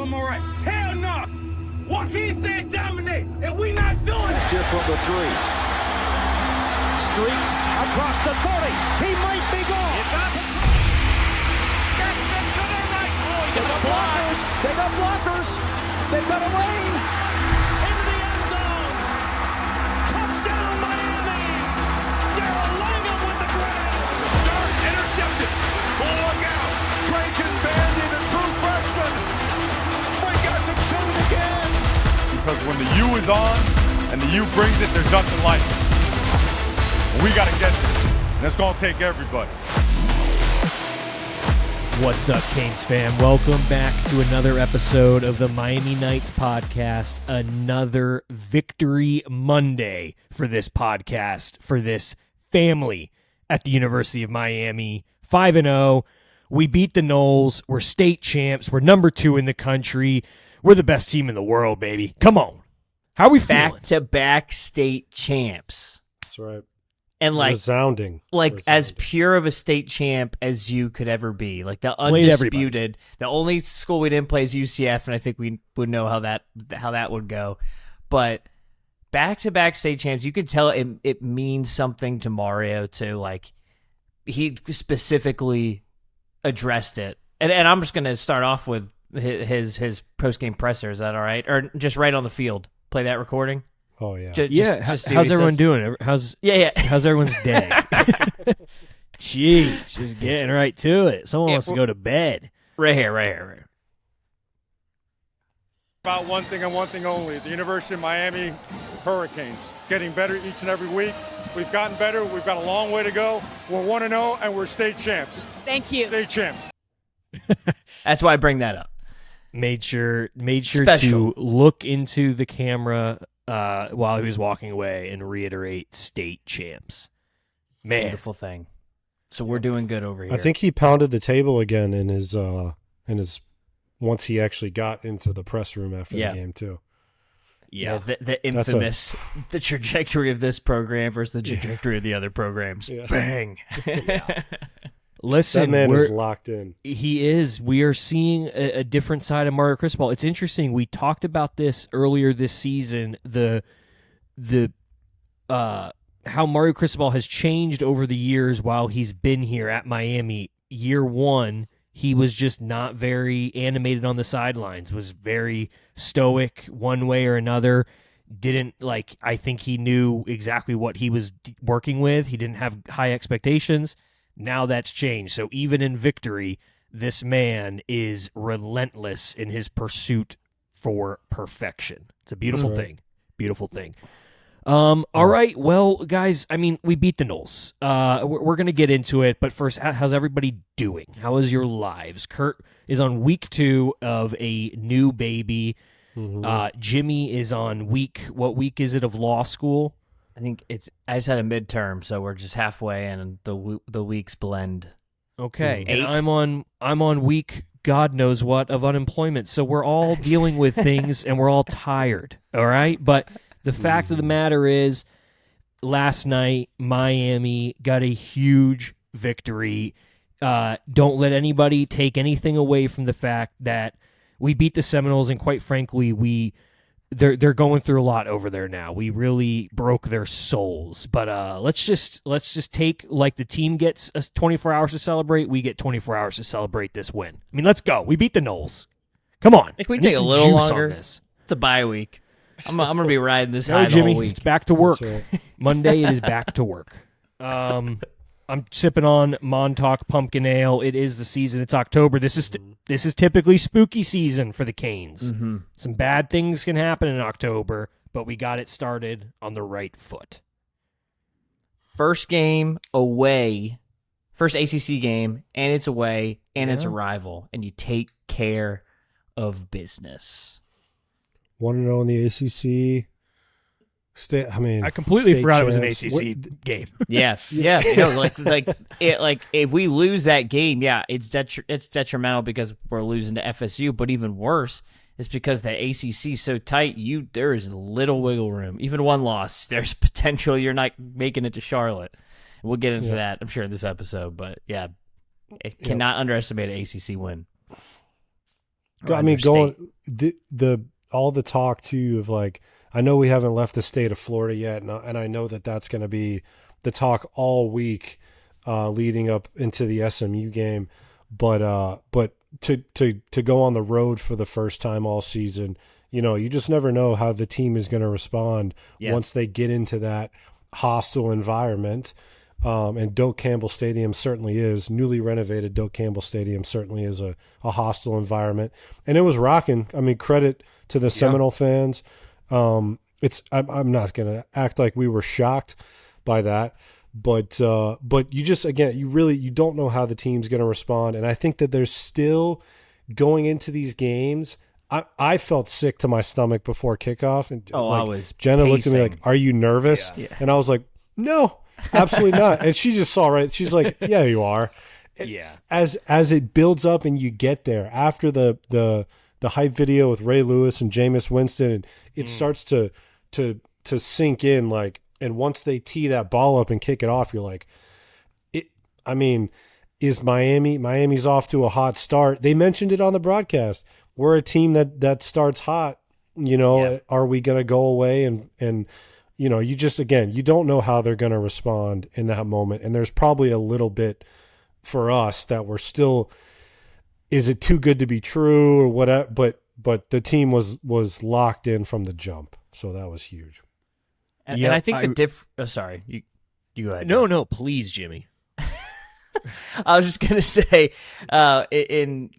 I'm all right. Hell no. Joaquin said dominate, and we not doing it. Steer from the 3. Streaks across the 30. He might be gone. It's up. Gaston to the right. Oh, They got blockers. They got blockers. They've got a lane. Into the end zone. Touchdown, Miami. Darrell Langham with the grab. Stars intercepted. Look out. Trajan Bandy, the true freshman. We got the truth again. Because when the U is on and the U brings it, there's nothing like it. We got to get there. And it's going to take everybody. What's up, Canes fam? Welcome back to another episode of the Miami Knights podcast. Another Victory Monday for this podcast, for this family at the University of Miami. 5-0. We beat the Noles. We're state champs. We're number 2 in the country. We're the best team in the world, baby. Come on. How are we feeling? Back-to-back state champs. That's right. And like resounding. As pure of a state champ as you could ever be. Like the Played undisputed. everybody. The only school we didn't play is UCF, and I think we would know how that would go. But back-to-back state champs, you could tell it means something to Mario too. Like he specifically addressed it. And I'm just gonna start off with his post-game presser. Is that all right? Or just right on the field. Play that recording. Oh yeah. How's everyone doing? How's everyone's day? Jeez, just getting right to it. Someone wants to go to bed. Right here. About one thing and one thing only. The University of Miami Hurricanes getting better each and every week. We've gotten better. We've got a long way to go. We're 1-0 and we're state champs. Thank you. State champs. That's why I bring that up. Made sure Special. to look into the camera while he was walking away and reiterate state champs. Man, Beautiful thing. So we're doing good over here. I think he pounded the table again in his once he actually got into the press room after the game too. Yeah. The infamous the trajectory of this program versus the trajectory of the other programs. Yeah. Bang. Listen, that man is locked in. He is. We are seeing a different side of Mario Cristobal. It's interesting. We talked about this earlier this season. How Mario Cristobal has changed over the years while he's been here at Miami. Year one, he was just not very animated on the sidelines. Was very stoic one way or another. I think he knew exactly what he was working with. He didn't have high expectations. Now that's changed. So even in victory, this man is relentless in his pursuit for perfection. It's a beautiful thing. Beautiful thing. All right. Well, guys, I mean, we beat the Noles. We're going to get into it. But first, how's everybody doing? How is your lives? Kurt is on week 2 of a new baby. Mm-hmm. Jimmy is on what week is it of law school? I think I just had a midterm, so we're just halfway, and the weeks blend. Okay, 8. and I'm on week God knows what of unemployment. So we're all dealing with things, and we're all tired. All right, but the fact of the matter is, last night Miami got a huge victory. Don't let anybody take anything away from the fact that we beat the Seminoles, and quite frankly, They're going through a lot over there now. We really broke their souls. But let's just take, like, the team gets us 24 hours to celebrate. We get 24 hours to celebrate this win. I mean, let's go. We beat the Noles. Come on. If we take a little longer, it's a bye week. I'm gonna be riding this high the Jimmy, whole week. it's back to work. Right. Monday, it is back to work. I'm sipping on Montauk Pumpkin Ale. It is the season. It's October. This is typically spooky season for the Canes. Mm-hmm. Some bad things can happen in October, but we got it started on the right foot. First game away, first ACC game, and it's away, and it's a rival, and you take care of business. 1-0 in the ACC. I completely forgot it was an ACC game. Yeah. If we lose that game, it's detrimental because we're losing to FSU. But even worse, is because the ACC is so tight. There is little wiggle room. Even one loss, there's potential you're not making it to Charlotte. We'll get into that, I'm sure, in this episode. But cannot underestimate an ACC win. I mean, the all the talk too of like, I know we haven't left the state of Florida yet, and I know that that's going to be the talk all week leading up into the SMU game, but to go on the road for the first time all season, you just never know how the team is going to respond once they get into that hostile environment. And Doak Campbell Stadium certainly is. Newly renovated Doak Campbell Stadium certainly is a hostile environment. And it was rocking. I mean, credit to the Seminole fans. I'm not going to act like we were shocked by that. But you just, again, you don't know how the team's going to respond. And I think that there's still, going into these games, I felt sick to my stomach before kickoff. And I was Jenna pacing. looked at me like, "Are you nervous?" Yeah. And I was like, "No, absolutely not." And she just saw right. She's like, "Yeah, you are." Yeah. As it builds up and you get there after the hype video with Ray Lewis and Jameis Winston, and it starts to sink in, like, and once they tee that ball up and kick it off, you're like, is Miami's off to a hot start. They mentioned it on the broadcast. We're a team that starts hot, Are we going to go away and you just, again, you don't know how they're going to respond in that moment. And there's probably a little bit for us that we're still, is it too good to be true or whatever? But the team was locked in from the jump. So that was huge. And I think sorry, you go ahead. No, please, Jimmy. I was just going to say, in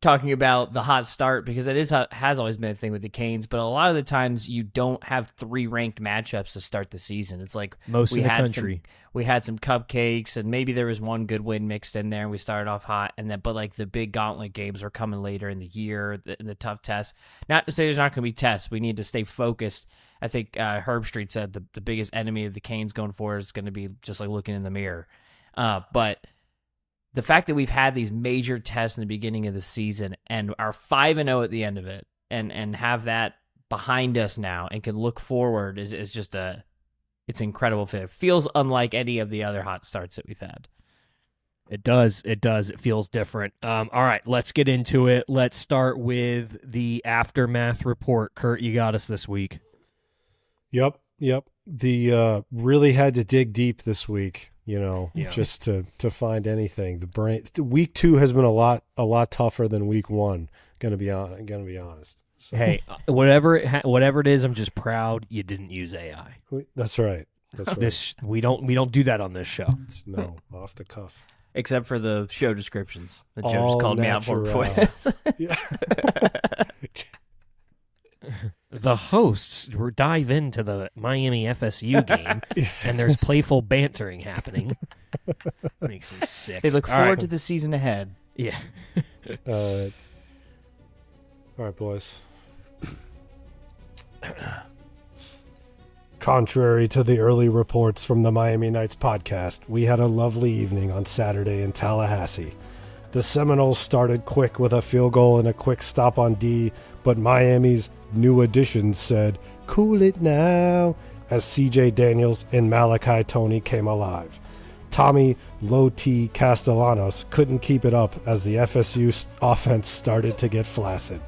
talking about the hot start, because it has always been a thing with the Canes, but a lot of the times you don't have 3 ranked matchups to start the season. It's like most of the country. We had some cupcakes, and maybe there was one good win mixed in there, and we started off hot, but like the big gauntlet games are coming later in the year, the tough tests. Not to say there's not going to be tests. We need to stay focused. I think Herb Street said the biggest enemy of the Canes going forward is going to be just like looking in the mirror. But the fact that we've had these major tests in the beginning of the season and are 5-0 at the end of it, and have that behind us now and can look forward is just it's incredible. It feels unlike any of the other hot starts that we've had. It does. It feels different. All right, let's get into it. Let's start with the aftermath report. Kurt, you got us this week. Yep. The really had to dig deep this week, just to find anything. Week 2 has been a lot tougher than week 1. Gonna be honest. So. Hey, whatever it is, I'm just proud you didn't use AI. That's right. We don't do that on this show. No, off the cuff. Except for the show descriptions that Joe All just called me out for before this. The hosts dive into the Miami FSU game, and there's playful bantering happening. Makes me sick. They look forward to the season ahead. Yeah. All right, boys. Contrary to the early reports from the Miami Nights podcast, we had a lovely evening on Saturday in Tallahassee. The Seminoles started quick with a field goal and a quick stop on D, but Miami's new additions said, "Cool it now," as CJ Daniels and Malachi Toney came alive. Tommy Low T Castellanos couldn't keep it up as the FSU offense started to get flaccid.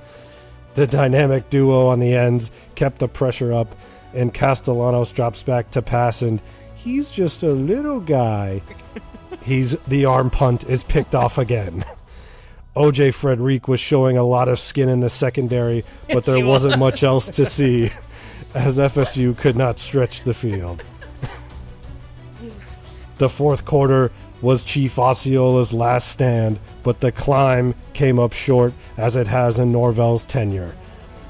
The dynamic duo on the ends kept the pressure up, and Castellanos drops back to pass, and he's just a little guy. The arm punt is picked off again. OJ Frederick was showing a lot of skin in the secondary, but there wasn't much else to see, as FSU could not stretch the field. The fourth quarter was Chief Osceola's last stand, but the climb came up short, as it has in Norvell's tenure.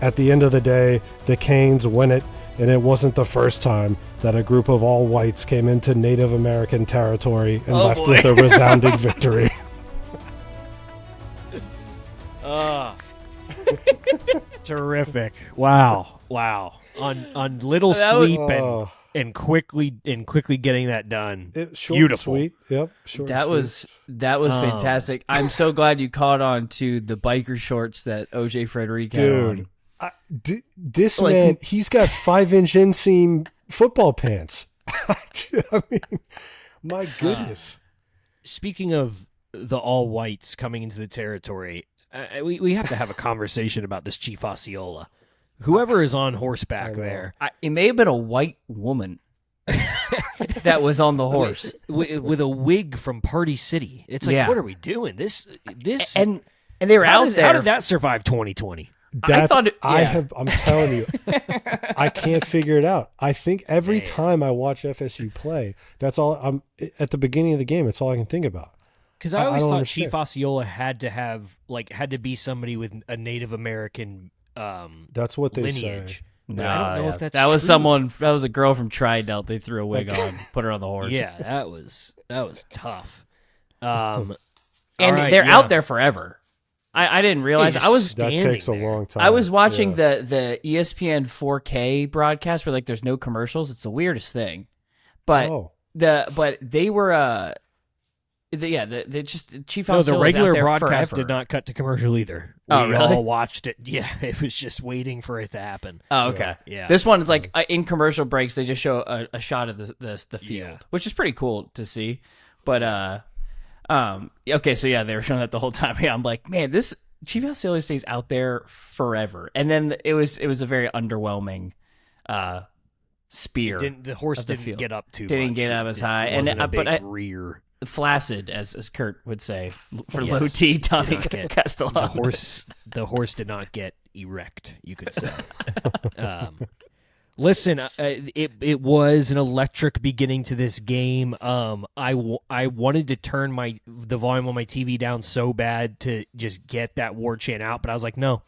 At the end of the day, the Canes win it, and it wasn't the first time that a group of all whites came into Native American territory and left with a resounding victory. Terrific. Wow. On little sleep and quickly getting that done. Short Beautiful. And sweet. Yep. Short That and sweet. was fantastic. I'm so glad you caught on to the biker shorts that OJ Frederick had Dude. on. This man, he's got 5-inch inseam football pants. I mean, my goodness. Speaking of the all whites coming into the territory, We have to have a conversation about this Chief Osceola. Whoever is on horseback there. It may have been a white woman that was on the horse with a wig from Party City. It's like, what are we doing? This and they were out there. How did that survive 2020? I'm telling you, I can't figure it out. I think every time I watch FSU play, that's all I'm at the beginning of the game. It's all I can think about. Because I always thought understand. Chief Osceola had to be somebody with a Native American that's what they lineage. say. No, I don't know if that's that was true. someone. That was a girl from Tri-Delt. They threw a wig on, put her on the horse. Yeah, that was tough. And they're out there forever. I didn't realize. That takes a long time. I was watching the ESPN 4K broadcast where there's no commercials. It's the weirdest thing, but they were the Chief. No, the Osceola's regular out there broadcast forever. did not cut to commercial either. Oh, We really? all watched it. Yeah, it was just waiting for it to happen. Oh, okay. Yeah. This one is in commercial breaks. They just show a shot of the field, Yeah. which is pretty cool to see. But okay, so yeah, they were showing that the whole time. Yeah, I'm like, man, this Chief Osceola stays out there forever. And then it was a very underwhelming spear. The horse of the didn't field. get up too Didn't much. get up as high. It And wasn't a big but rear. flaccid, as Kurt would say, for Yes, low T, did Tommy not get- Castellanos. The horse did not get erect, you could say. Listen, it was an electric beginning to this game. I wanted to turn the volume on my TV down so bad to just get that war chant out, but I was like, no.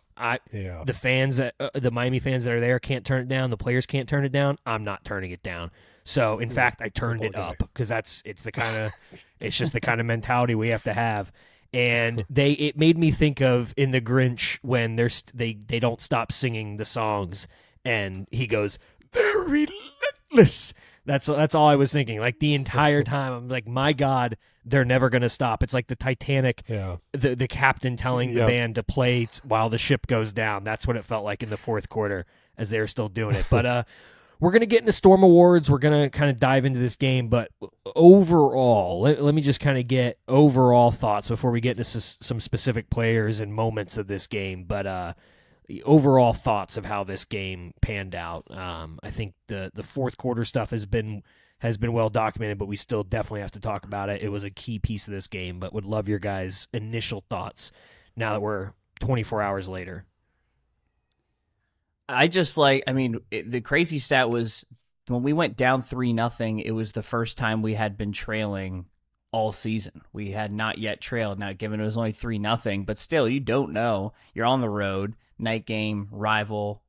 The fans the Miami fans that are there can't turn it down. The players can't turn it down. I'm not turning it down. So in fact, I turned it up because it's just the kind of mentality we have to have. And it made me think of in the Grinch when they don't stop singing the songs, and he goes, "They're relentless." That's all I was thinking. Like the entire time, I'm like, my God, they're never going to stop. It's like the Titanic, the captain telling the band to play while the ship goes down. That's what it felt like in the fourth quarter as they were still doing it. But we're going to get into Storm Awards. We're going to kind of dive into this game. But overall, let me just kind of get overall thoughts before we get into some specific players and moments of this game. But overall thoughts of how this game panned out. I think the fourth quarter stuff has been well documented, but we still definitely have to talk about it. It was a key piece of this game, but would love your guys' initial thoughts now that we're 24 hours later. The crazy stat was when we went down 3-0, it was the first time we had been trailing all season. We had not yet trailed. Now, given it was only 3-0, but still, you don't know. You're on the road, night game, rival,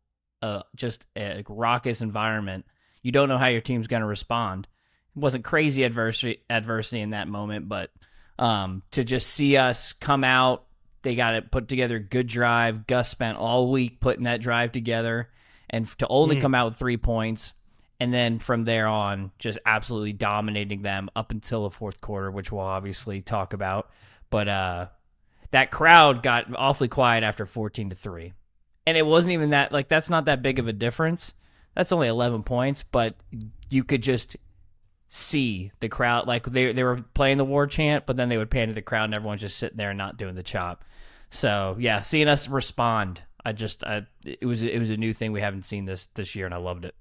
just a raucous environment. You don't know how your team's going to respond. It wasn't crazy adversity in that moment, but to just see us come out, they got it put together, good drive. Gus spent all week putting that drive together, and to only come out with 3 points, and then from there on, just absolutely dominating them up until the fourth quarter, which we'll obviously talk about. But that crowd got awfully quiet after 14-3, and it wasn't even that that's not that big of a difference. That's only 11 points, but you could just see the crowd. Like they were playing the war chant, but then they would pan to the crowd and everyone's just sitting there and not doing the chop. So yeah, seeing us respond, it was a new thing we haven't seen this year, and I loved it.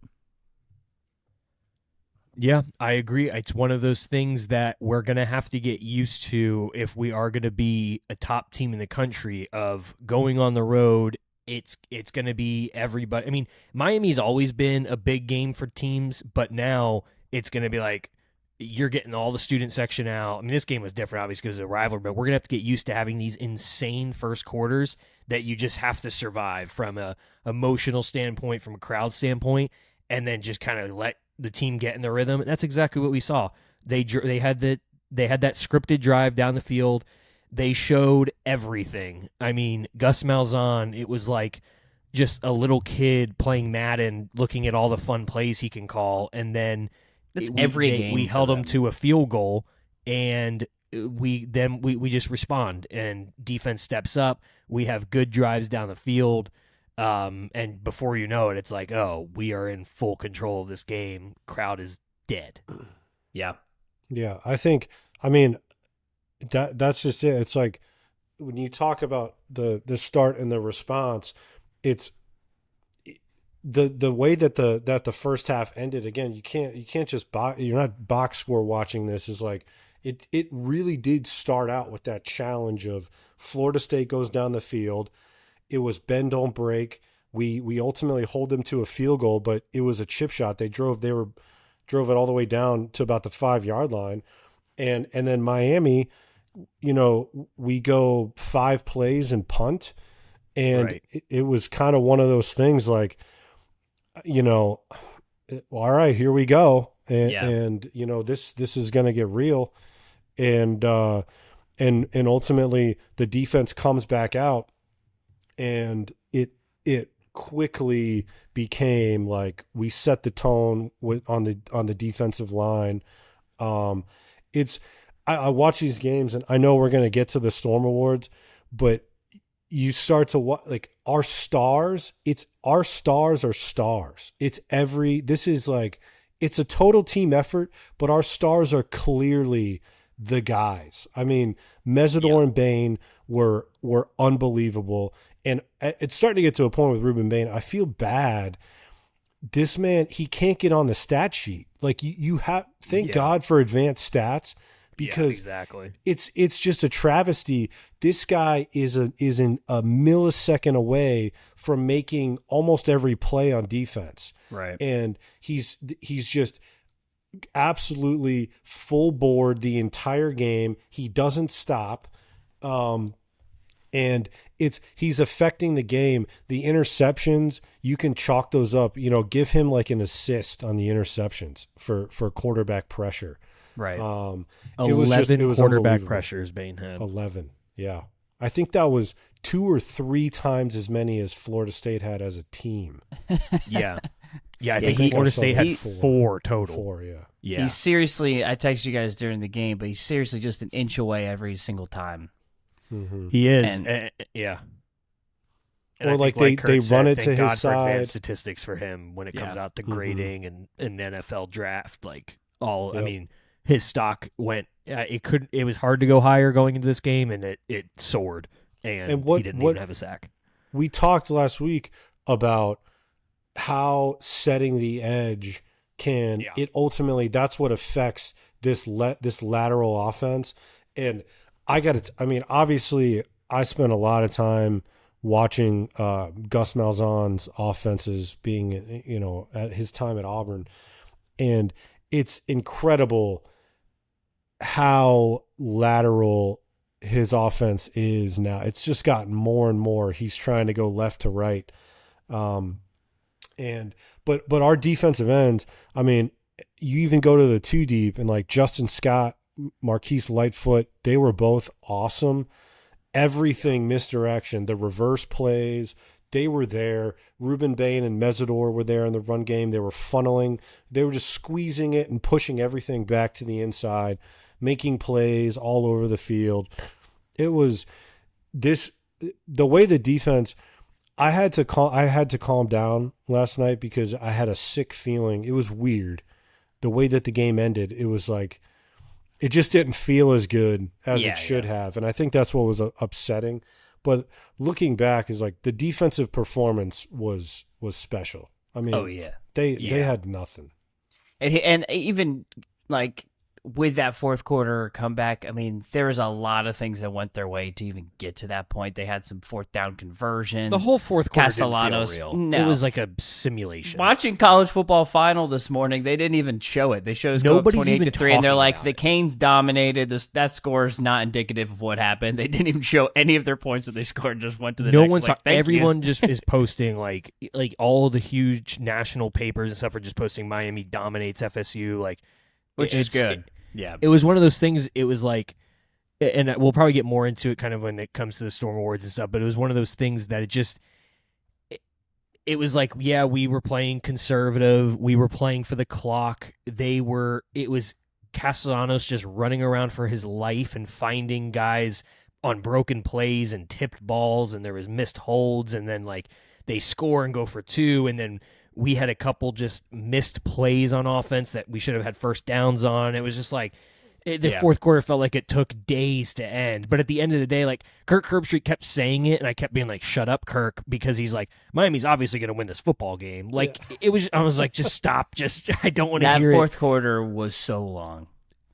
Yeah, I agree. It's one of those things that we're going to have to get used to if we are going to be a top team in the country, of going on the road. It's going to be everybody. I mean, Miami's always been a big game for teams, but now it's going to be like you're getting all the student section out. I mean, this game was different, obviously, because of the rivalry, but we're going to have to get used to having these insane first quarters that you just have to survive from a emotional standpoint, from a crowd standpoint, and then just kind of let the team get in the rhythm. And that's exactly what we saw. They had that scripted drive down the field. They showed everything. I mean, Gus Malzahn, it was like just a little kid playing Madden, looking at all the fun plays he can call, and then we held him to a field goal, and we just respond, and defense steps up. We have good drives down the field, and before you know it, it's like, oh, we are in full control of this game. Crowd is dead. Yeah. I think, that's just it. It's like when you talk about the start and the response, it's the way that the first half ended. Again, you can't just you're not box score watching this. Is like it really did start out with that challenge of Florida State goes down the field. It was bend don't break. We ultimately hold them to a field goal, but it was a chip shot. They drove it all the way down to about the 5-yard line, and then Miami, we go 5 plays and punt, and Right. it was kind of one of those things like, all right, here we go, and this is going to get real, and ultimately the defense comes back out, and it quickly became like we set the tone on the defensive line. I watch these games, and I know we're going to get to the Storm Awards, but you start to watch, like, our stars are stars. This is like, it's a total team effort, but our stars are clearly the guys. I mean, Mesidor and Bain were unbelievable. And it's starting to get to a point with Ruben Bain. I feel bad. This man, he can't get on the stat sheet. Like, you have, thank God for advanced stats, because exactly. It's just a travesty. This guy is a millisecond away from making almost every play on defense. Right. And he's just absolutely full board the entire game. He doesn't stop. And he's affecting the game. The interceptions, you can chalk those up, give him like an assist on the interceptions for quarterback pressure. Right. 11 quarterback pressures Bain had. 11. Yeah. I think that was 2 or 3 times as many as Florida State had as a team. Yeah. Yeah, I think think Florida I saw State had that 4 total. 4, yeah. Yeah. He's seriously, I texted you guys during the game, but he's seriously just an inch away every single time. Mm-hmm. He is. And- yeah. Or I like think, they Kurt run said, it thank to God his for side. advanced statistics for him when it comes out to grading and the NFL draft. Like I Yep. mean, his stock went. It was hard to go higher going into this game, and it soared. And he didn't even have a sack. We talked last week about how setting the edge can it ultimately, that's what affects this lateral offense. And obviously I spent a lot of time watching Gus Malzahn's offenses being, at his time at Auburn, and it's incredible how lateral his offense is now. It's just gotten more and more. He's trying to go left to right. But our defensive ends, I mean, you even go to the 2 deep, and like Justin Scott, Marquise Lightfoot, they were both awesome. Everything misdirection, the reverse plays, they were there. Ruben Bain and Mesidor were there in the run game. They were funneling. They were just squeezing it and pushing everything back to the inside, making plays all over the field. It was the way the defense, I had to calm down last night because I had a sick feeling. It was weird. The way that the game ended, it was like, it just didn't feel as good as it should have. And I think that's what was upsetting. But looking back is like the defensive performance was special. I mean, they had nothing. And even like with that fourth quarter comeback, I mean, there was a lot of things that went their way to even get to that point. They had some 4th down conversions. The whole fourth quarter Castellanos, didn't feel real. no. It was like a simulation. Watching college football final this morning, they didn't even show it. They showed us Nobody's 28-3, even and they're talking like, about the it. Canes dominated. That score is not indicative of what happened. They didn't even show any of their points that they scored. Just went to the No next. one's Like, thank you. everyone just is posting like all the huge national papers and stuff are just posting Miami dominates FSU, like, which is it's- good. Yeah. It was one of those things. It was like, and we'll probably get more into it kind of when it comes to the Storm Awards and stuff, but it was one of those things that it was like, yeah, we were playing conservative. We were playing for the clock. It was Castellanos just running around for his life and finding guys on broken plays and tipped balls, and there was missed holds, and then like they score and go for 2, and then we had a couple just missed plays on offense that we should have had first downs on. It was just like, The fourth quarter felt like it took days to end. But at the end of the day, like Kirk Herbstreit kept saying it, and I kept being like, "Shut up, Kirk," because he's like, Miami's obviously going to win this football game. Like I was like, just stop, just I don't want to hear it. That fourth quarter was so long.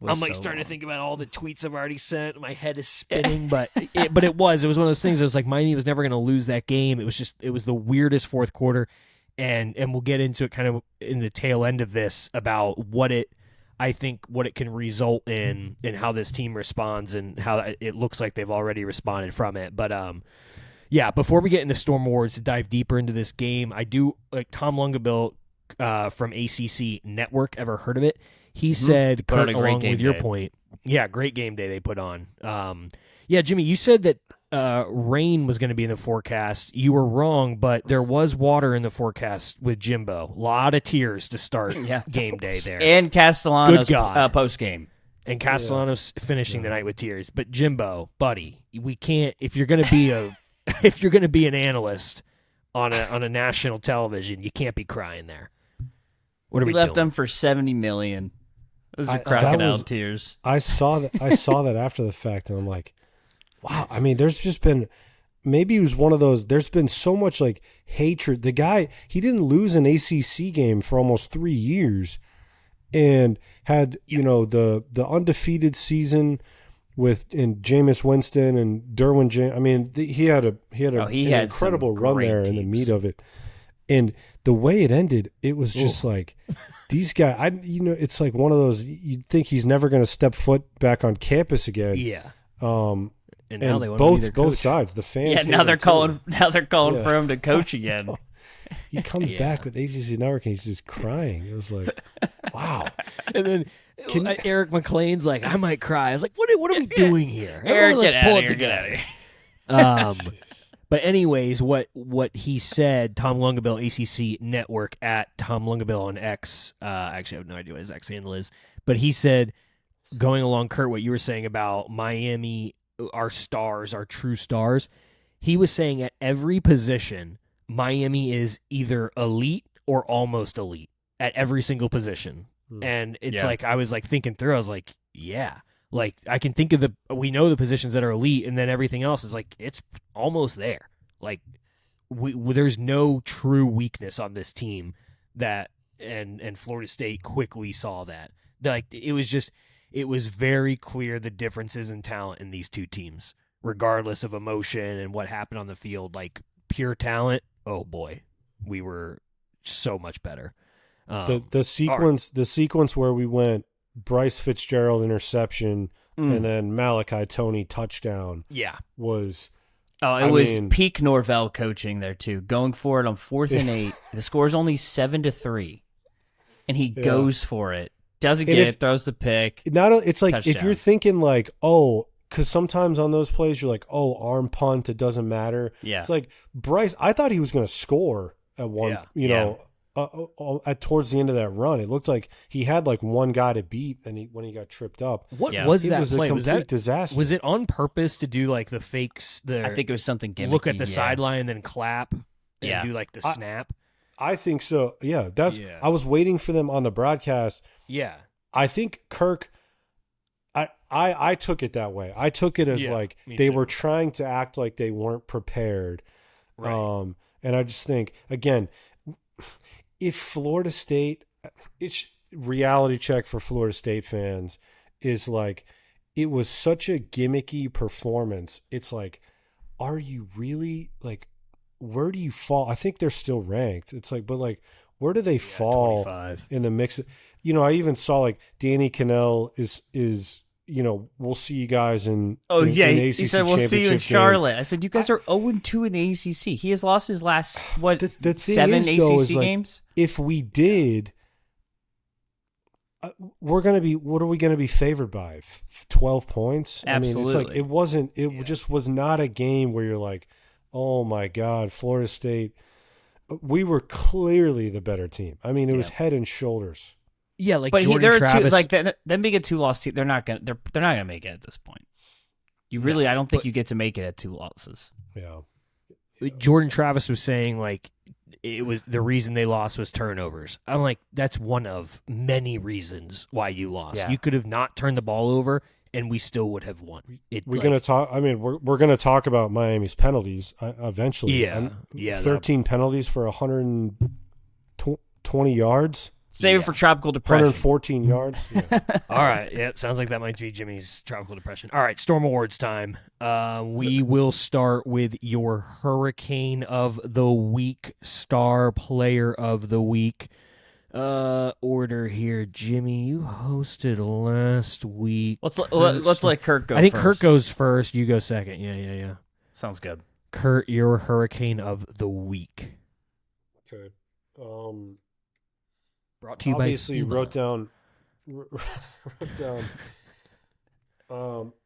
I'm like starting to think about all the tweets I've already sent. My head is spinning, but it was one of those things. It was like Miami was never going to lose that game. It was the weirdest fourth quarter, and we'll get into it kind of in the tail end of this about what it can result in and how this team responds and how it looks like they've already responded from it. But before we get into Storm Awards to dive deeper into this game, I do like Tom Lungabill from ACC Network. Ever heard of it? He said, Kurt, along with your point, great game day they put on. Jimmy, you said that rain was going to be in the forecast. You were wrong, but there was water in the forecast with Jimbo. A lot of tears to start game day there. And Castellanos post game. And Castellanos finishing the night with tears. But Jimbo, buddy, we can't. If you're going to be an analyst on a national television, you can't be crying there. What are we left doing? them for $70 million. Those are crocodile tears. I saw that after the fact, and I'm like, wow. I mean, there's just been, maybe it was one of those. There's been so much like hatred. The guy, he didn't lose an ACC game for almost 3 years, and had the undefeated season in Jameis Winston and Derwin James. I mean, he had an incredible run there in the meat of it, and the way it ended, it was just like. These guys, it's like one of those. You'd think he's never going to step foot back on campus again. Yeah. And now they want to be their both coach. sides, the fans. Yeah. Now they're calling for him to coach again. He comes back with ACC Network and he's just crying. It was like, wow. And then Eric McLean's like, I might cry. I was like, what are we doing here? Eric, let's get pull out it of here, together. But anyways, what he said, Tom Lungabill, ACC Network at Tom Lungabill on X. Actually, I have no idea what his X handle is. But he said, going along, Kurt, what you were saying about Miami, our stars, our true stars, he was saying at every position, Miami is either elite or almost elite at every single position. And it's like, I was like thinking through, I was like, yeah. Like, I can think of we know the positions that are elite, and then everything else is like, it's almost there. Like, there's no true weakness on this team and Florida State quickly saw that. Like, it was very clear the differences in talent in these two teams, regardless of emotion and what happened on the field. Like, pure talent, oh boy, we were so much better. The sequence where we went, Bryce Fitzgerald interception, and then Malachi Toney touchdown. Yeah, was peak Norvell coaching there too. Going for it on 4th and 8, the score's only 7-3, and he goes for it, doesn't get it, throws the pick. It's like touchdown. If you're thinking like, because sometimes on those plays you're like, arm punt, it doesn't matter. Yeah, it's like Bryce. I thought he was going to score at one. At towards the end of that run, it looked like he had like one guy to beat, and when he got tripped up, what was that play? It was a complete disaster. Was it on purpose to do like the fakes? I think it was something gimmicky. Look at the sideline and then clap, and do like the snap. I think so. Yeah, I was waiting for them on the broadcast. Yeah, I think Kirk. I took it that way. I took it as like they were trying to act like they weren't prepared. Right. And I just think again. If Florida State, it's reality check for Florida State fans is like, it was such a gimmicky performance. It's like, are you really like, where do you fall? I think they're still ranked. It's like, but like, where do they fall 25. in the mix? I even saw like Danny Cannell is we'll see you guys in in he said we'll see you in Charlotte. Game. I said you guys are 0-2 in the ACC. He has lost his last the 7 ACC games. If we did, we're gonna be. What are we gonna be favored by? 12 points. Absolutely. I mean, it's like it wasn't. It just was not a game where you're like, oh my God, Florida State. We were clearly the better team. I mean, it was head and shoulders. Yeah, like but Jordan they're Travis. them being a 2-loss team. They're not gonna make it at this point. I don't think you get to make it at 2 losses. Yeah. Jordan Travis was saying like it was the reason they lost was turnovers. I'm like, that's one of many reasons why you lost. Yeah. You could have not turned the ball over, and we still would have won. We're gonna talk. I mean, we're gonna talk about Miami's penalties eventually. Yeah, yeah. 13 penalties for 120 yards. Save it for tropical depression. 114 yards. Yeah. All right. Yeah, sounds like that might be Jimmy's tropical depression. All right, Storm Awards time. We will start with your Hurricane of the Week, Star Player of the Week. Order here, Jimmy. You hosted last week. Let's let Kurt go. I think first. Kurt goes first. You go second. Yeah. Sounds good. Kurt, your Hurricane of the Week. Okay. Brought to you Obviously, by FEMA. wrote down.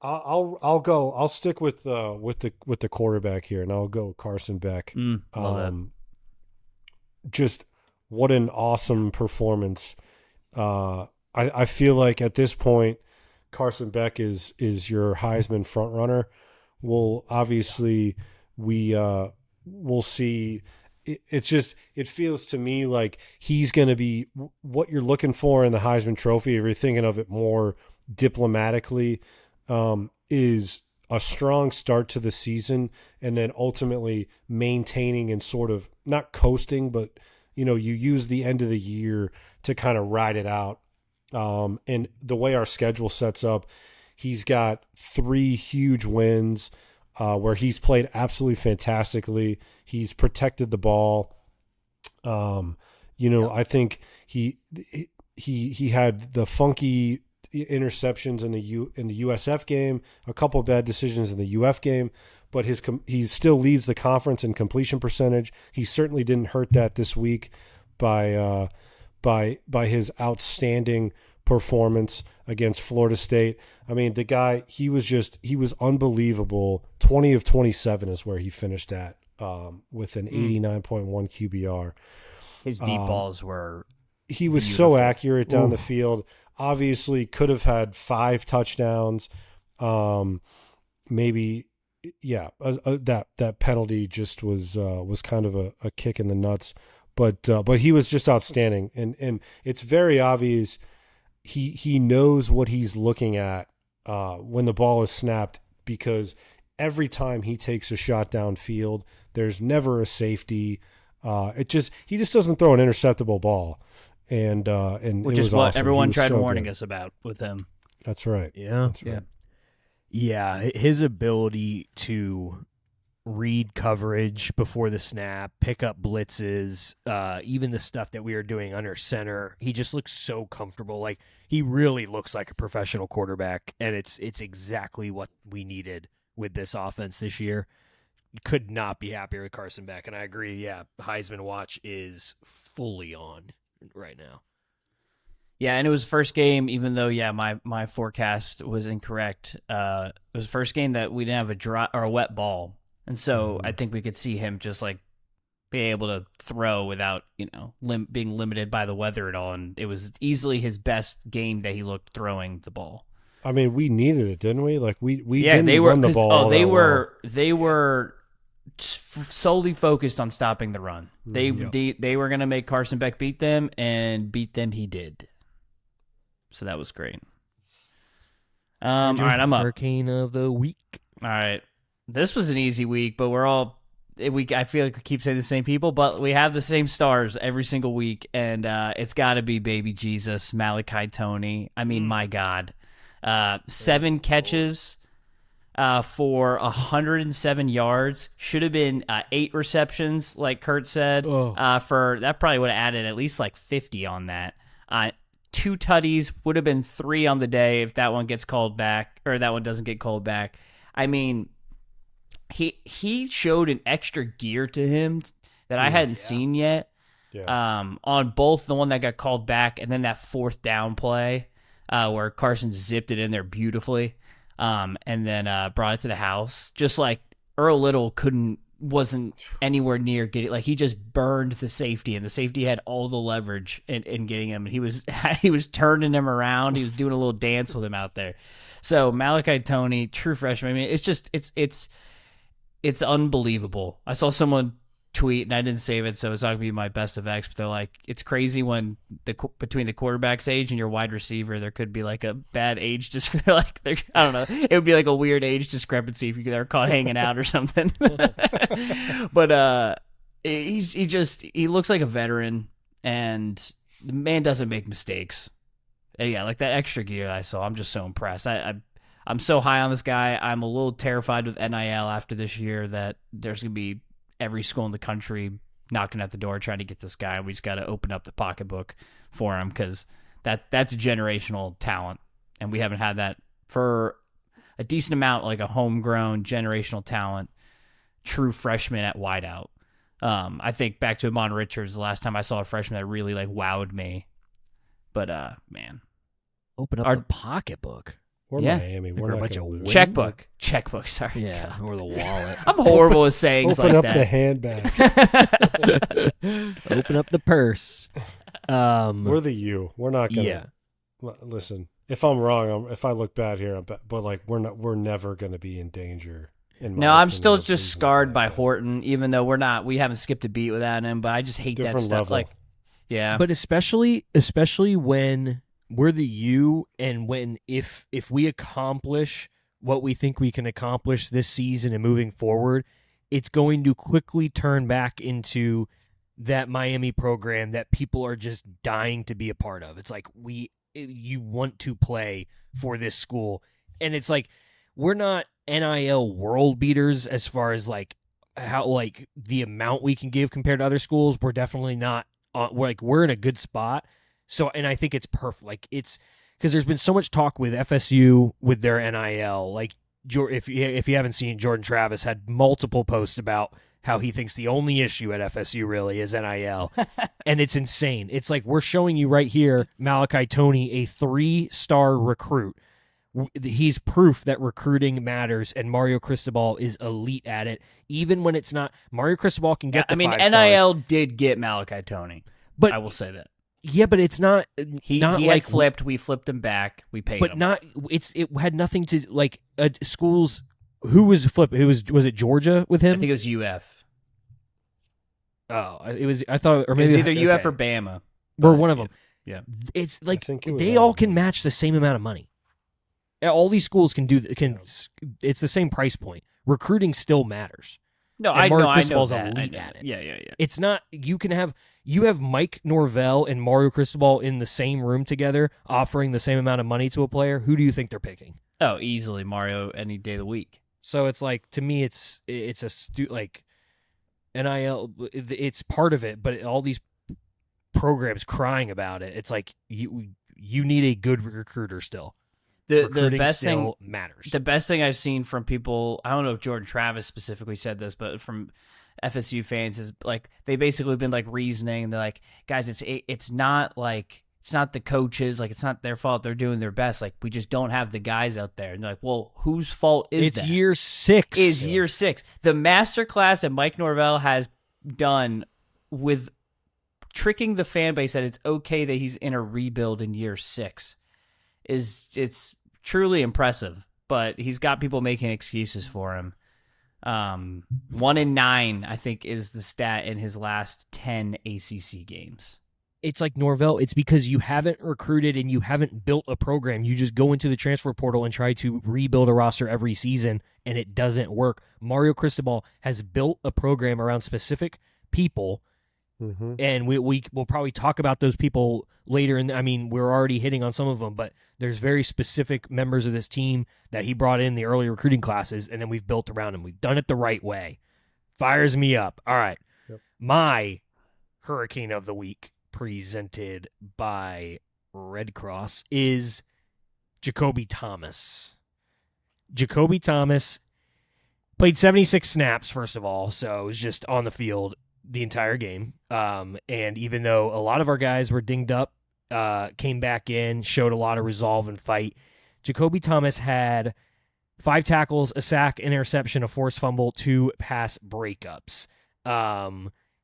I'll go. I'll stick with the quarterback here, and I'll go Carson Beck. Love that. Just what an awesome performance. I feel like at this point, Carson Beck is your Heisman front runner. We'll see. It feels to me like he's going to be what you're looking for in the Heisman Trophy, if you're thinking of it more diplomatically, is a strong start to the season and then ultimately maintaining and sort of not coasting, but you use the end of the year to kind of ride it out. And the way our schedule sets up, he's got 3 huge wins where he's played absolutely fantastically. He's protected the ball. I think he had the funky interceptions in the USF game, a couple of bad decisions in the UF game, but he still leads the conference in completion percentage. He certainly didn't hurt that this week by his outstanding performance against Florida State. I mean, the guy, he was unbelievable. 20 of 27 is where he finished at, with an 89.1 QBR. His deep balls were He was beautiful. so accurate down the field. Obviously could have had 5 touchdowns. Maybe, yeah, that penalty just was kind of a kick in the nuts. But he was just outstanding. And it's very obvious he knows what he's looking at when the ball is snapped, because every time he takes a shot downfield, there's never a safety. He just doesn't throw an interceptable ball, and which it is was what awesome. everyone He was tried so warning good. us about with him. That's right. Yeah. That's right. Yeah, his ability to read coverage before the snap, pick up blitzes, even the stuff that we were doing under center, he just looks so comfortable. Like, he really looks like a professional quarterback, and it's exactly what we needed with this offense this year. Could not be happier with Carson Beck, and I agree, yeah, Heisman watch is fully on right now. Yeah, and it was the first game, even though, yeah, my forecast was incorrect. It was the first game that we didn't have a dry or a wet ball. And so I think we could see him just like be able to throw without, being limited by the weather at all. And it was easily his best game that he looked throwing the ball. I mean, we needed it, didn't we? Like we Yeah, didn't they were run the ball. all they that were well. they were solely focused on stopping the run. They were going to make Carson Beck beat them, and beat them he did. So that was great. All right, I'm up. Hurricane of the week. All right. This was an easy week, but I feel like we keep saying the same people, but we have the same stars every single week, and it's got to be baby Jesus, Malachi Toney. I mean, my God. 7 catches for 107 yards. Should have been 8 receptions, like Kurt said. For that probably would have added at least like 50 on that. 2 tutties, would have been 3 on the day if that one gets called back, or that one doesn't get called back. I mean, he showed an extra gear to him that I hadn't seen yet. Yeah. On both the one that got called back and then that 4th down play where Carson zipped it in there beautifully, and then brought it to the house. Just like Earl Little wasn't anywhere near getting, like, he just burned the safety, and the safety had all the leverage in getting him. He was turning him around. He was doing a little dance with him out there. So Malachi Toney, true freshman. I mean, it's unbelievable. I saw someone tweet, and I didn't save it, so it's not gonna be my best of X. But they're like, it's crazy when between the quarterback's age and your wide receiver, there could be like a bad age discrepancy. Like, I don't know, it would be like a weird age discrepancy if they're caught hanging out or something. But he looks like a veteran, and the man doesn't make mistakes. And yeah, like that extra gear I saw, I'm just so impressed. I'm so high on this guy. I'm a little terrified with NIL after this year that there's gonna be every school in the country knocking at the door trying to get this guy. We just got to open up the pocketbook for him, because that's a generational talent, and we haven't had that for a decent amount, like a homegrown generational talent, true freshman at wideout. I think back to Amon Richards, the last time I saw a freshman that really like wowed me. But man, Open up the pocketbook. We're Yeah. Miami. Like We're we're a not bunch going to of lose. checkbook. Sorry, Yeah, or the wallet. I'm horrible with sayings Open like up that. the handbag. Open up the purse. We're the U. We're not going to. Yeah. Listen, if I'm wrong, if I look bad here, but like we're never going to be in danger. No, I'm still just scarred by Horton, even though we haven't skipped a beat without him. But I just hate that Different stuff. level. Like, yeah, But especially when we're the U, and when if we accomplish what we think we can accomplish this season and moving forward, it's going to quickly turn back into that Miami program that people are just dying to be a part of. It's like you want to play for this school, and it's like we're not NIL world beaters as far as like how like the amount we can give compared to other schools. We're definitely not. We're in a good spot. So, and I think it's perfect. Like, it's because there's been so much talk with FSU with their NIL. Like, if you haven't seen, Jordan Travis had multiple posts about how he thinks the only issue at FSU really is NIL, and it's insane. It's like we're showing you right here, Malachi Toney, a 3-star recruit. He's proof that recruiting matters, and Mario Cristobal is elite at it. Even when it's not, Mario Cristobal can get. I mean, 5 stars. NIL did get Malachi Toney, but I will say that. Yeah, but it's not. He not had like flipped. We flipped him back. We paid but him. not. It had nothing to like schools. Who was flip? Was it Georgia with him? I think it was UF. Oh, it was. I thought, or It maybe was either UF okay. or Bama. Or But, one of them. Yeah. It's like think it was they all Alabama. can match the same amount of money. All these schools can do. It's the same price point. Recruiting still matters. No, And I Mario know. I know Cristobal's that. elite I know. at it. Yeah. It's not. You have Mike Norvell and Mario Cristobal in the same room together, offering the same amount of money to a player. Who do you think they're picking? Oh, easily Mario any day of the week. So it's like, to me, it's like NIL. It's part of it, but all these programs crying about it. It's like you need a good recruiter still. The Recruiting best still thing matters. The best thing I've seen from people, I don't know if Jordan Travis specifically said this, but from FSU fans is like they basically been like reasoning. They're like, guys, it's not the coaches, like it's not their fault. They're doing their best. Like we just don't have the guys out there. And they're like, well, whose fault is that? It's year 6. Is year 6. The masterclass that Mike Norvell has done with tricking the fan base that it's okay that he's in a rebuild in year 6 it's truly impressive. But he's got people making excuses for him. 1 in 9, I think, is the stat in his last 10 ACC games. It's like Norvell. It's because you haven't recruited and you haven't built a program. You just go into the transfer portal and try to rebuild a roster every season, and it doesn't work. Mario Cristobal has built a program around specific people, and we'll probably talk about those people later. And I mean, we're already hitting on some of them, but there's very specific members of this team that he brought in the early recruiting classes, and then we've built around him. We've done it the right way. Fires me up. All right. Yep. My Hurricane of the Week, presented by Red Cross, is Jacoby Thomas. Jacoby Thomas played 76 snaps, first of all, so it was just on the field the entire game. And even though a lot of our guys were dinged up, came back in, showed a lot of resolve and fight, Jacoby Thomas had 5 tackles, a sack, interception, a forced fumble, 2 pass breakups.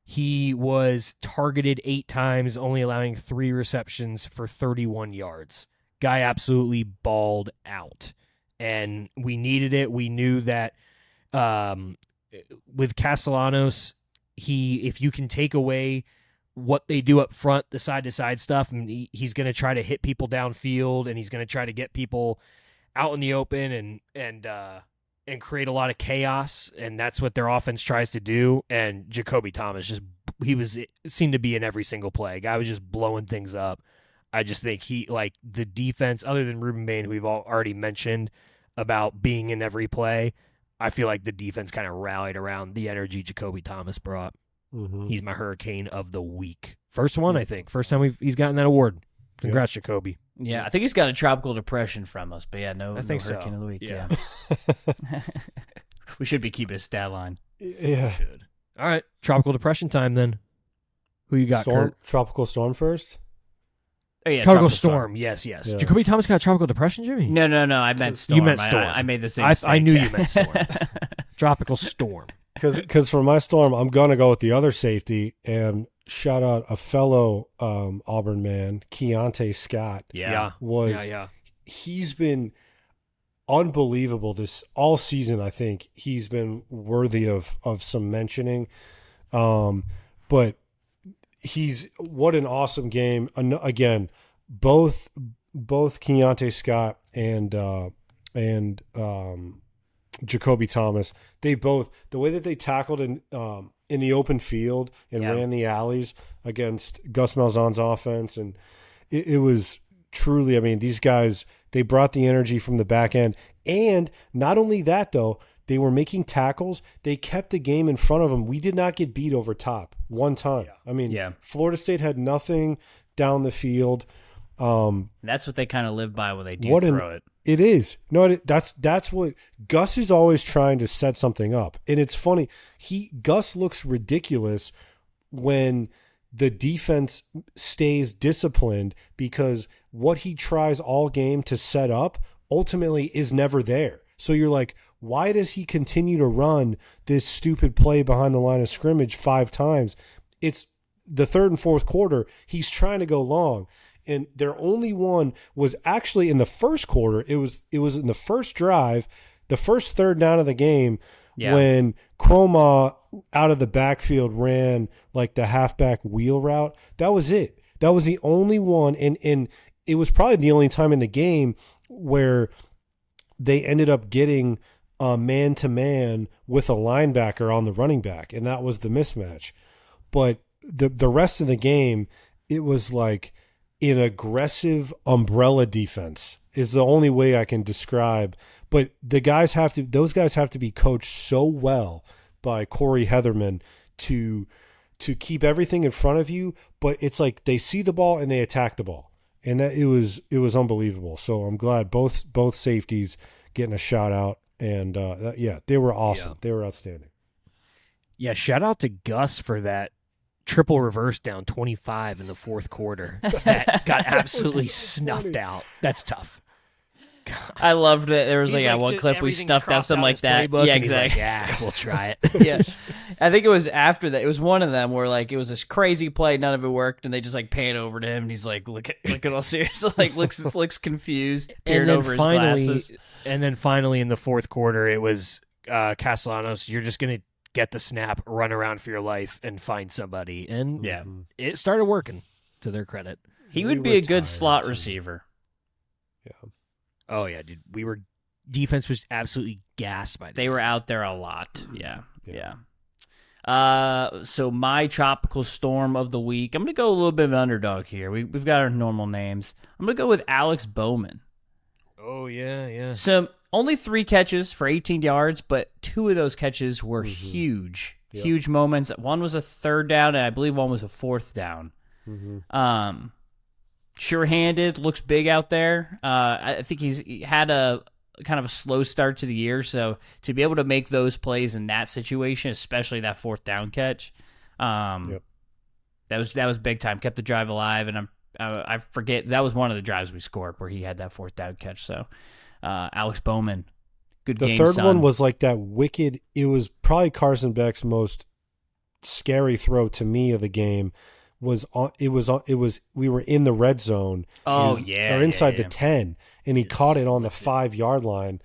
He was targeted 8 times, only allowing 3 receptions for 31 yards. Guy absolutely balled out. And we needed it. We knew that with Castellanos if you can take away what they do up front, the side-to-side stuff, and he's going to try to hit people downfield, and he's going to try to get people out in the open and create a lot of chaos, and that's what their offense tries to do. And Jacoby Thomas it seemed to be in every single play. Guy was just blowing things up. I just think the defense, other than Ruben Bain, who we've already mentioned about being in every play, I feel like the defense kind of rallied around the energy Jacoby Thomas brought. Mm-hmm. He's my Hurricane of the week. First one, I think. First time he's gotten that award. Congrats, Jacoby. Yeah, I think he's got a tropical depression from us, but yeah, no think Hurricane so. of the week. Yeah. We should be keeping a stat line. Yeah. Good. All right, tropical depression time then. Who you got, Kurt? Tropical storm first? Oh yeah, Tropical storm. Yes. Yeah. Jacoby Thomas got tropical depression, Jimmy? No, I meant storm. You meant storm. I made the same I mistake. knew you meant storm. Tropical storm. Because for my storm, I'm going to go with the other safety and shout out a fellow Auburn man, Keontae Scott. Yeah. He's been unbelievable this all season. I think he's been worthy of some mentioning. But what an awesome game. Again, both Keontae Scott and Jacoby Thomas, the way that they tackled in the open field and ran the alleys against Gus Malzahn's offense, and it was truly, I mean, these guys, they brought the energy from the back end. And not only that, though, they were making tackles. They kept the game in front of them. We did not get beat over top one time. Yeah. I mean, Florida State had nothing down the field. That's what they kind of live by when they do throw it. It is. No, that's what Gus is always trying to set something up. And it's funny. Gus looks ridiculous when the defense stays disciplined, because what he tries all game to set up ultimately is never there. So you're like, why does he continue to run this stupid play behind the line of scrimmage 5 times? It's the third and fourth quarter. He's trying to go long. And their only one was actually in the first quarter. It was in the first drive, the first third down of the game, when Chroma out of the backfield ran like the halfback wheel route. That was it. That was the only one. And it was probably the only time in the game where they ended up getting man-to-man with a linebacker on the running back, and that was the mismatch. But the rest of the game, it was like an aggressive umbrella defense is the only way I can describe. But those guys have to be coached so well by Corey Heatherman to keep everything in front of you. But it's like they see the ball and they attack the ball, and that it was unbelievable. So I'm glad both safeties getting a shout out, and they were awesome. Yeah. They were outstanding. Yeah, shout out to Gus for that triple reverse down 25 in the fourth quarter. That got absolutely snuffed out. That's tough. Gosh. I loved it. There was one clip we stuffed out something like that. Yeah, exactly. We'll try it. Yeah, I think it was after that. It was one of them where it was this crazy play, none of it worked, and they just pan over to him, and he's like, look at all serious, looks confused, peering over his glasses. And then finally in the fourth quarter, it was Castellanos. You're just gonna get the snap, run around for your life, and find somebody. And it started working, to their credit. He would be a good slot receiver. Yeah. Oh, yeah, dude. Defense was absolutely gassed by that. They were out there a lot. Yeah. So my tropical storm of the week, I'm going to go a little bit of an underdog here. We've got our normal names. I'm going to go with Alex Bowman. Oh, yeah. So only 3 catches for 18 yards, but 2 of those catches were huge moments. One was a third down, and I believe one was a fourth down. Sure-handed, looks big out there. I think he had a kind of a slow start to the year, so to be able to make those plays in that situation, especially that fourth down catch, that was big time. Kept the drive alive, and I forget that was one of the drives we scored where he had that fourth down catch. So Alex Bowman, good game. The third son. one was like that wicked. It was probably Carson Beck's most scary throw to me of the game. We were in the red zone. They're inside the 10, and he caught it on the 5-yard line,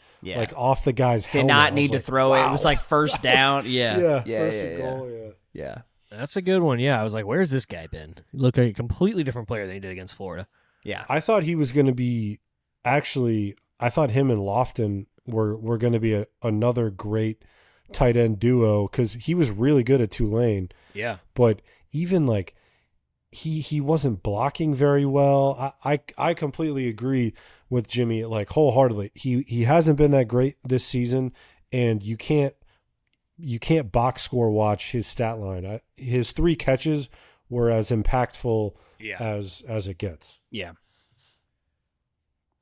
off the guy's helmet. Did not need to throw it. It was like first down. First and goal. Yeah. That's a good one. Yeah, I was like, where's this guy been? He looked like a completely different player than he did against Florida. Yeah. I thought he was going to be actually. I thought him and Lofton were going to be another great tight end duo because he was really good at Tulane. Yeah. But even like he wasn't blocking very well. I completely agree with Jimmy, like wholeheartedly. He hasn't been that great this season, and you can't box score watch his stat line. His 3 catches were as impactful as it gets. Yeah.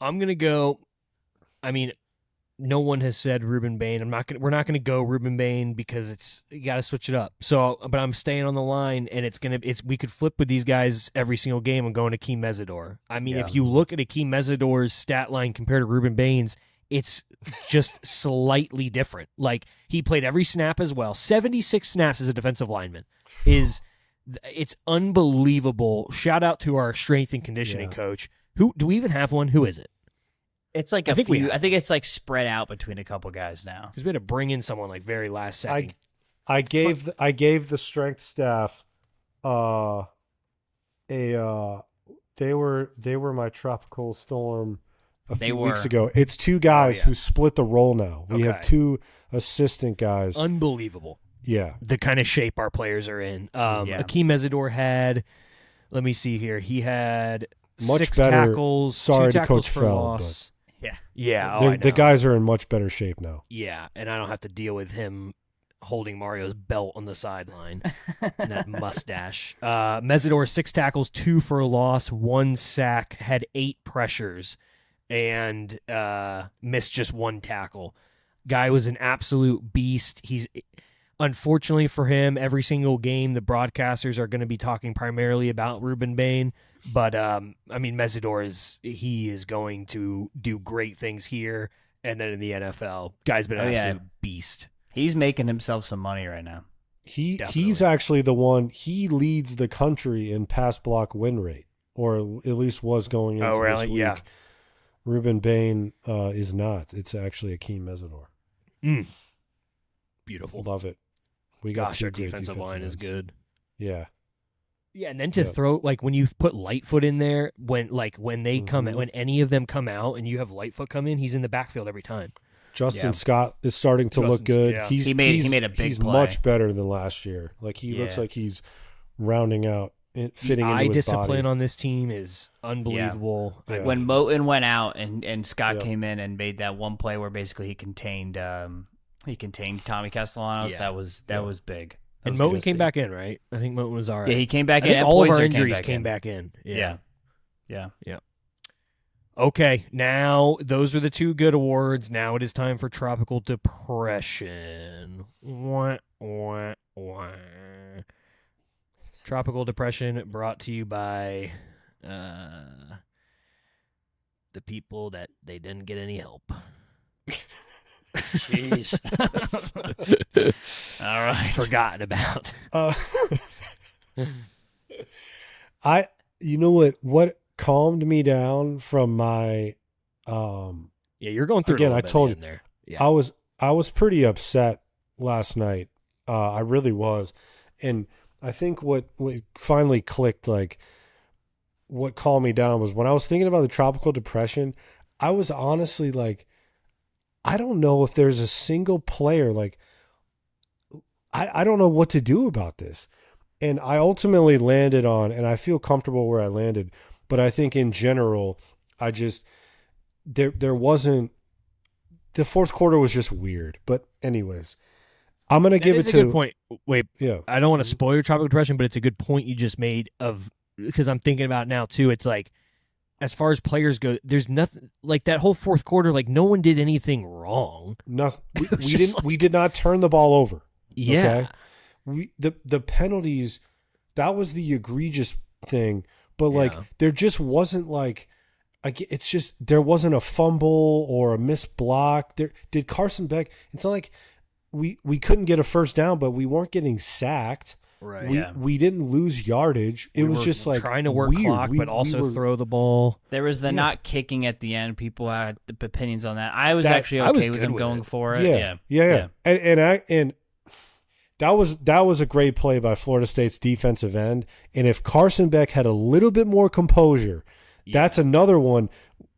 I'm gonna go. I mean, no one has said Ruben Bain. We're not gonna go Ruben Bain because you got to switch it up. So, but I'm staying on the line, and we could flip with these guys every single game and going to Akeem Mesidor. I mean, if you look at Akeem Mesidor's stat line compared to Ruben Bain's, it's just slightly different. Like, he played every snap as well. 76 snaps as a defensive lineman it's unbelievable. Shout out to our strength and conditioning coach. Who do we even have one? Who is it? It's like I think it's like spread out between a couple guys now. Because we had to bring in someone like very last second. I gave the strength staff they were my tropical storm a few weeks ago. It's 2 guys who split the role now. We have 2 assistant guys. Unbelievable. Yeah. The kind of shape our players are in. Akeem Mesidor had, let me see here, he had much 6 better. tackles, Sorry 2 to tackles Coach for Fell, loss. Yeah. Yeah. The guys are in much better shape now. Yeah, and I don't have to deal with him holding Mario's belt on the sideline and that mustache. Mesidor, 6 tackles, 2 for a loss, 1 sack, had 8 pressures, and missed just 1 tackle. Guy was an absolute beast. Unfortunately for him, every single game the broadcasters are going to be talking primarily about Ruben Bain. But I mean, Mesidor is going to do great things here, and then in the NFL, guy's been an absolute beast. He's making himself some money right now. He's actually the one. He leads the country in pass block win rate, or at least was going into this week. Yeah. Ruben Bain is not. It's actually Akeem Mesidor. Beautiful. Love it. We got Gosh, 2 our great defensive line is good. Yeah. Yeah, and then to throw, like, when you put Lightfoot in there, when they come when any of them come out and you have Lightfoot come in, he's in the backfield every time. Justin Scott is starting to look good. Yeah. He made a big He's play. much better than last year. Like, he looks like he's rounding out and fitting into his body. Discipline on this team is unbelievable. Yeah. When Moten went out and Scott came in and made that one play where basically he contained Tommy Castellanos, that was big. And Moten came back in, right? I think Moten was all right. Yeah, he came back in. I think and all of our Poyser injuries came back in. Yeah. Okay, now those are the 2 good awards. Now it is time for Tropical Depression. Tropical Depression brought to you by the people that they didn't get any help. Jeez. All right. Forgotten about. You know what calmed me down from my you're going through again, it a I little bit told in you there. Yeah. I was pretty upset last night. I really was. And I think what finally clicked, like what calmed me down, was when I was thinking about the tropical depression, I was honestly like, I don't know if there's a single player, like, I don't know what to do about this. And I ultimately landed on, and I feel comfortable where I landed, but I think in general, I just, there wasn't, the fourth quarter was just weird. But anyways, I'm going to give it to. That's a good point. Wait, yeah. I don't want to spoil your tropical depression, but it's a good point you just made because I'm thinking about it now too. It's like, as far as players go, there's nothing like that whole fourth quarter. Like, no one did anything wrong. Nothing. We did not turn the ball over. Yeah. Okay? The penalties, that was the egregious thing. But like, there just wasn't like, it's just, there wasn't a fumble or a missed block. Did Carson Beck? It's not like we couldn't get a first down, but we weren't getting sacked. Right. We didn't lose yardage. It was just like trying to work weird. clock, but also throw the ball. There was the not kicking at the end. People had opinions on that. I was actually okay with them going for it. Yeah. And that was a great play by Florida State's defensive end. And if Carson Beck had a little bit more composure, that's another one.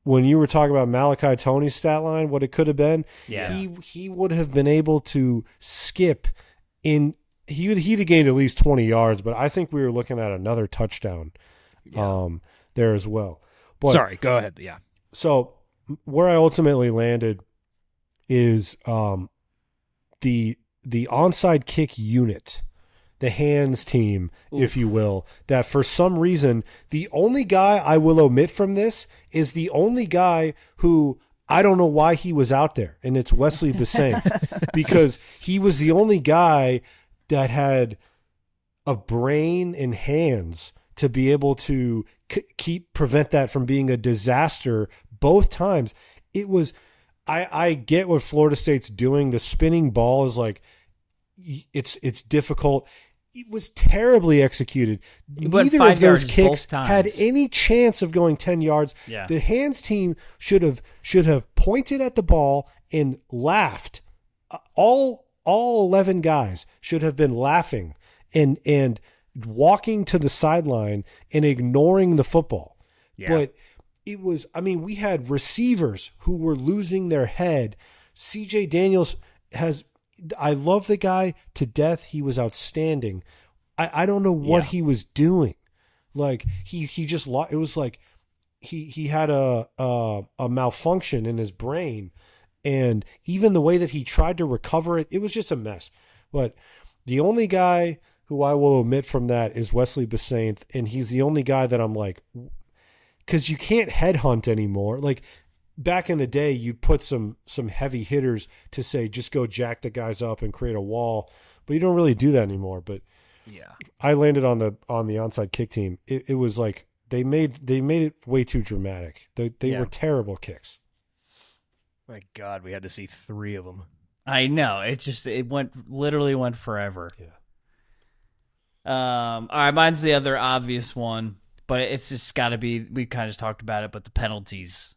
When you were talking about Malachi Tony's stat line, what it could have been, he would have been able to skip in. He'd have gained at least 20 yards, but I think we were looking at another touchdown there as well. But, Sorry, go ahead. Yeah. So where I ultimately landed is the onside kick unit, the hands team, if you will, that for some reason, the only guy I will omit from this is the only guy who I don't know why he was out there, and it's Wesley Bissainthe, because he was the only guy that had a brain and hands to be able to prevent that from being a disaster both times. It was, I get what Florida State's doing. The spinning ball is like, it's difficult. It was terribly executed. Neither of those kicks had any chance of going 10 yards. Yeah. The hands team should have pointed at the ball and laughed. All 11 guys should have been laughing and walking to the sideline and ignoring the football. Yeah. But it was, I mean, we had receivers who were losing their head. CJ Daniels I love the guy to death. He was outstanding. I don't know what he was doing. Like he just it was like he had a malfunction in his brain, and even the way that he tried to recover it, it was just a mess. But the only guy who I will omit from that is Wesley Bissainthe, and he's the only guy that I'm like, because you can't headhunt anymore. Like back in the day, you'd put some heavy hitters to say, just go jack the guys up and create a wall, but you don't really do that anymore. But yeah, I landed on the onside kick team. It was like they made it way too dramatic. They were terrible kicks. My God, we had to see 3 of them. I know. It literally went forever. Yeah. All right, mine's the other obvious one, but it's just got to be. We kind of just talked about it, but the penalties.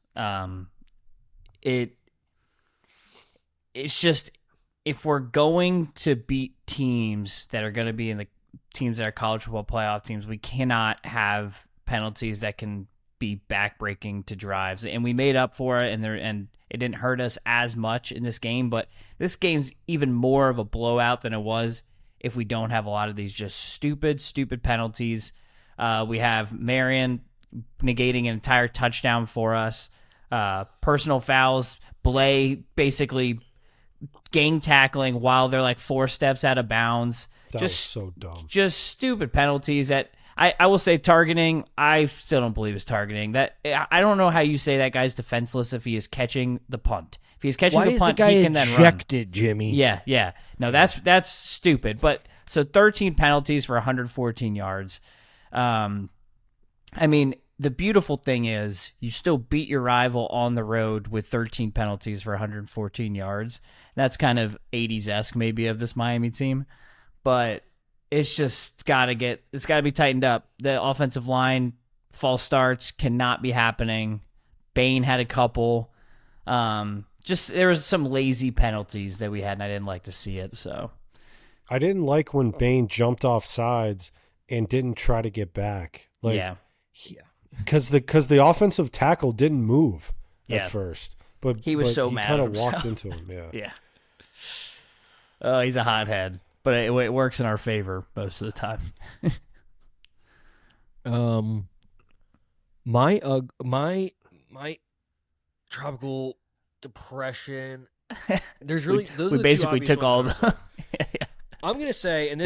It's just, if we're going to beat teams that are going to be in the teams that are college football playoff teams, we cannot have penalties that can be backbreaking to drives. And we made up for it, and it didn't hurt us as much in this game. But this game's even more of a blowout than it was if we don't have a lot of these just stupid penalties. We have Marion negating an entire touchdown for us. Personal fouls, Blay basically gang tackling while they're like 4 steps out of bounds. That was so dumb. Just stupid penalties that I will say targeting. I still don't believe it's targeting. That I don't know how you say that guy's defenseless if he is catching the punt. If he's catching the punt, he can then run. Why is the guy ejected, Jimmy? Yeah. No, that's stupid. But so 13 penalties for 114 yards. I mean, the beautiful thing is you still beat your rival on the road with 13 penalties for 114 yards. That's kind of 80s-esque maybe of this Miami team. But it's just it's got to be tightened up. The offensive line, false starts cannot be happening. Bain had a couple. There was some lazy penalties that we had, and I didn't like to see it. So I didn't like when Bain jumped off sides and didn't try to get back. Because the offensive tackle didn't move at first, but he was so mad. He kind of walked into him. Yeah. Oh, he's a hothead, but it works in our favor most of the time. My tropical depression. There's really we basically took all of them. I'm going to say, and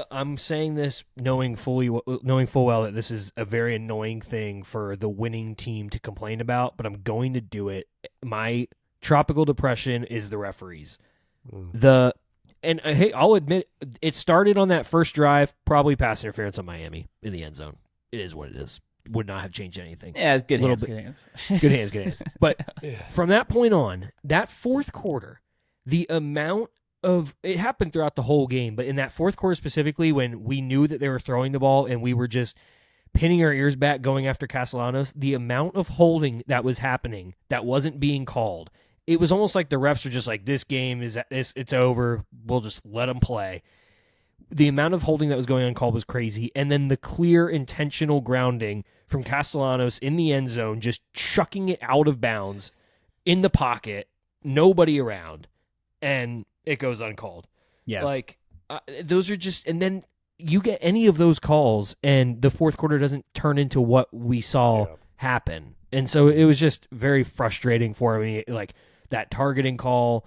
I'm saying this knowing full well that this is a very annoying thing for the winning team to complain about, but I'm going to do it. My tropical depression is the referees. Hey, I'll admit, it started on that first drive, probably pass interference on Miami in the end zone. It is what it is. Would not have changed anything. Yeah, it's good hands. Good hands. But from that point on, that fourth quarter, the amount of it happened throughout the whole game, but in that fourth quarter specifically, when we knew that they were throwing the ball and we were just pinning our ears back going after Castellanos, the amount of holding that was happening that wasn't being called it was almost like the refs are just like, this game it's over. We'll just let them play. The amount of holding that was going on called was crazy. And then the clear intentional grounding from Castellanos in the end zone, just chucking it out of bounds in the pocket, nobody around, and it goes uncalled. Yeah. Like, those are just, and then you get any of those calls and the fourth quarter doesn't turn into what we saw happen. And so it was just very frustrating for me. Like that targeting call,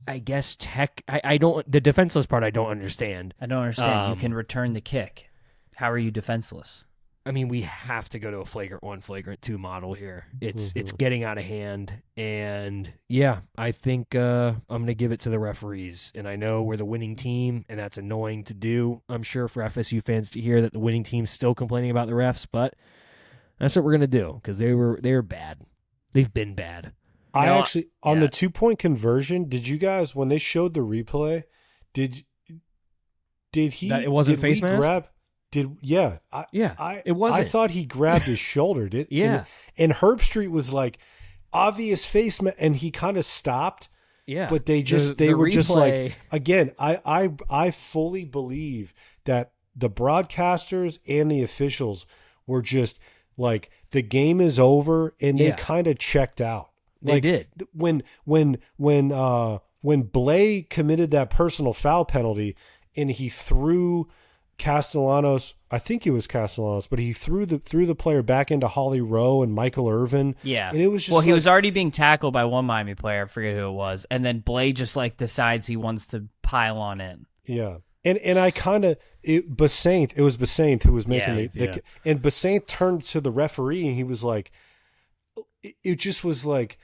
I guess the defenseless part I don't understand. I don't understand. You can return the kick. How are you defenseless? I mean, we have to go to a flagrant 1, flagrant 2 model here. It's getting out of hand. And yeah, I think I'm going to give it to the referees. And I know we're the winning team, and that's annoying to do, I'm sure, for FSU fans to hear that the winning team's still complaining about the refs, but that's what we're going to do because they were bad. They've been bad. I actually, on the 2-point conversion, did you guys, when they showed the replay, did he, that it wasn't face mask? It wasn't. I thought he grabbed his shoulder. Yeah. And Herbstreit was like obvious face and he kind of stopped. Yeah. But they were just like, again, I fully believe that the broadcasters and the officials were just like, the game is over, and they kind of checked out. They did. When Blay committed that personal foul penalty and he threw Castellanos, I think it was Castellanos, but he threw the player back into Holly Rowe and Michael Irvin. Yeah. And it was just he was already being tackled by one Miami player, I forget who it was, and then Blay just like decides he wants to pile on in. Yeah. And I kind of it was Basainth who was making and Basainth turned to the referee and he was like, it just was like,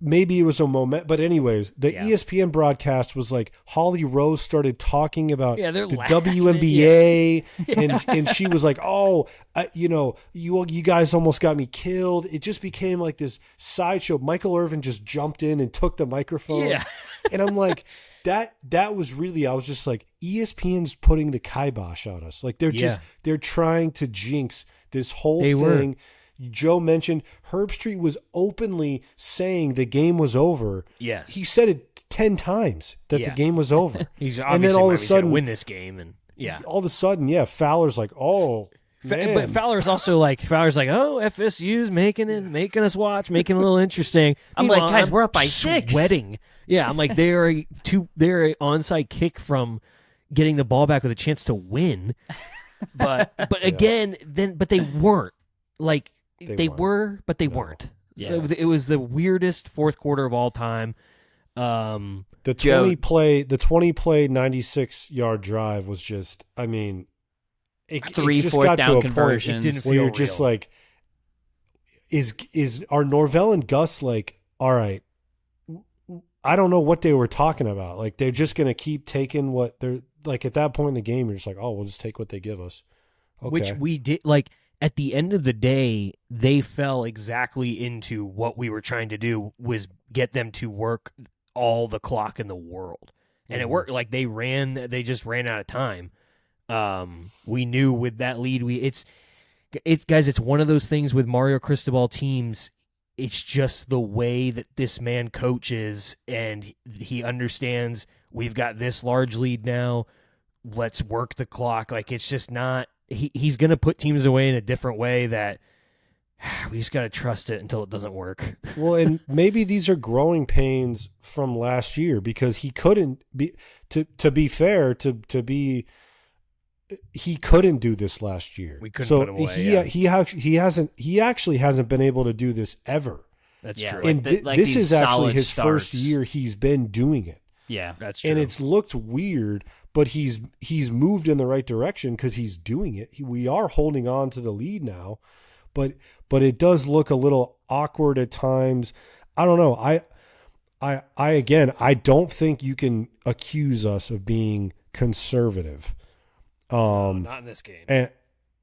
maybe it was a moment, but anyways, the ESPN broadcast was like, Holly Rose started talking about the WNBA, and she was like, you guys almost got me killed. It just became like this sideshow. Michael Irvin just jumped in and took the microphone, and I'm like, that was really, I was just like, ESPN's putting the kibosh on us. Like they're trying to jinx this whole thing. Joe mentioned Herbstreit was openly saying the game was over. Yes. He said it 10 times that the game was over. He's and then all of a sudden win this game. And all of a sudden, Fowler's like, oh, man. But Fowler's like, oh, FSU's making us watch, making it a little interesting. I'm like, guys, we're up by 6. Sweating. Yeah. I'm like, they're an onside kick from getting the ball back with a chance to win. But again, but they weren't. Like, they were, but they weren't. Yeah. So it was the weirdest fourth quarter of all time. The 20 play 96-yard drive was just, I mean, it 3 just fourth got down to a conversions. point where you're just like, are Norvell and Gus like, all right, I don't know what they were talking about. Like, they're just going to keep taking what they're like at that point in the game. You're just like, oh, we'll just take what they give us. Okay. Which we did. Like, at the end of the day, they fell exactly into what we were trying to do, was get them to work all the clock in the world. And it worked. Like, they just ran out of time. We knew with that lead, it's guys, it's one of those things with Mario Cristobal teams. It's just the way that this man coaches, and he understands we've got this large lead now. Let's work the clock. Like, it's just not, he's going to put teams away in a different way that we just got to trust it until it doesn't work. Well, and maybe these are growing pains from last year, because he couldn't be, to be fair, he couldn't do this last year. We couldn't put him away. He actually hasn't been able to do this ever. That's true. And this is actually his first year he's been doing it. Yeah, that's true. And it's looked weird, but he's moved in the right direction because he's doing it. We are holding on to the lead now, but it does look a little awkward at times. I don't know. I don't think you can accuse us of being conservative. No, not in this game.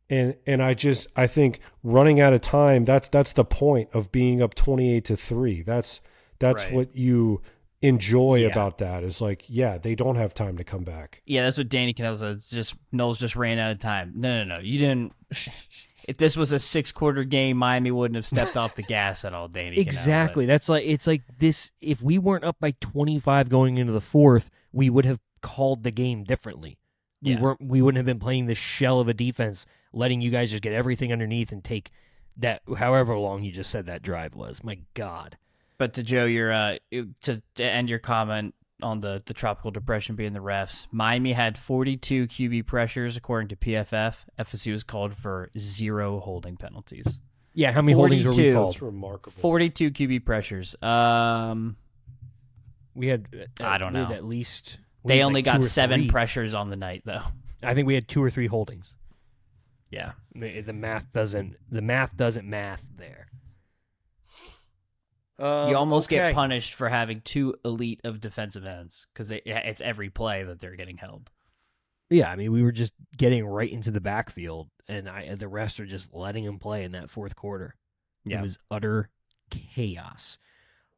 And I think running out of time, that's the point of being up 28-3. That's right. what you enjoy Yeah. about that is like, yeah, they don't have time to come back. Yeah, that's what Danny Cannell said. It's just Knowles just ran out of time. No. You didn't. If this was a 6-quarter game, Miami wouldn't have stepped off the gas at all, Danny. Exactly. That's like, it's like this. If we weren't up by 25 going into the fourth, we would have called the game differently. Yeah. We wouldn't have been playing this shell of a defense, letting you guys just get everything underneath and take that however long you just said that drive was. My God. But to Joe, to end your comment on the tropical depression being the refs, Miami had 42 QB pressures according to PFF. FSU was called for 0 holding penalties. Yeah, how many holdings were we 42. called? That's remarkable. 42 QB pressures. We had I don't we had know. at least They had only like got 2 or 7 3. pressures on the night, though. I think we had 2 or 3 holdings. Yeah. The math doesn't math there. You almost okay. get punished for having 2 elite of defensive ends because it's every play that they're getting held. Yeah, I mean, we were just getting right into the backfield, and the refs are just letting him play in that fourth quarter. Yeah. It was utter chaos.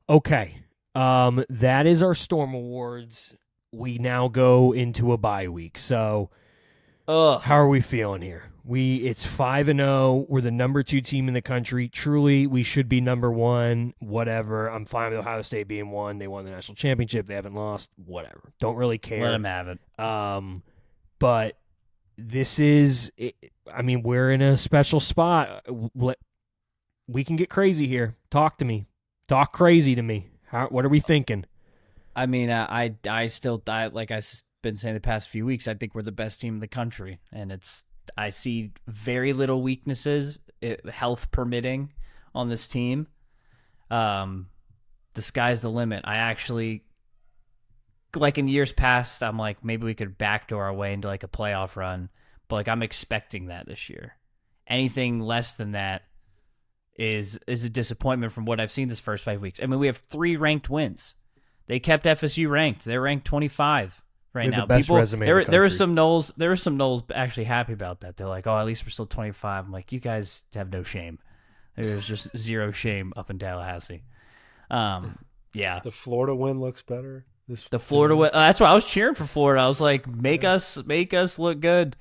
Okay, that is our Storm Awards. We now go into a bye week. So, Ugh. how are we feeling here? It's 5-0. We're the number 2 team in the country. Truly, we should be number 1. Whatever. I'm fine with Ohio State being 1. They won the national championship. They haven't lost. Whatever. Don't really care. Let them have it. But this is, I mean, we're in a special spot. We can get crazy here. Talk to me. Talk crazy to me. What are we thinking? I mean, I still, like I've been saying the past few weeks, I think we're the best team in the country. And I see very little weaknesses, health permitting, on this team. The sky's the limit. I actually, like in years past, I'm like, maybe we could backdoor our way into like a playoff run. But like, I'm expecting that this year. Anything less than that is a disappointment from what I've seen this first 5 weeks. I mean, we have 3 ranked wins. They kept FSU ranked. They're ranked 25 right now. The best resume in the there were country. some Knowles actually happy about that. They're like, oh, at least we're still 25. I'm like, you guys have no shame. There's just zero shame up in Tallahassee. Yeah. The Florida win looks better. The Florida win. That's why I was cheering for Florida. I was like, make us look good.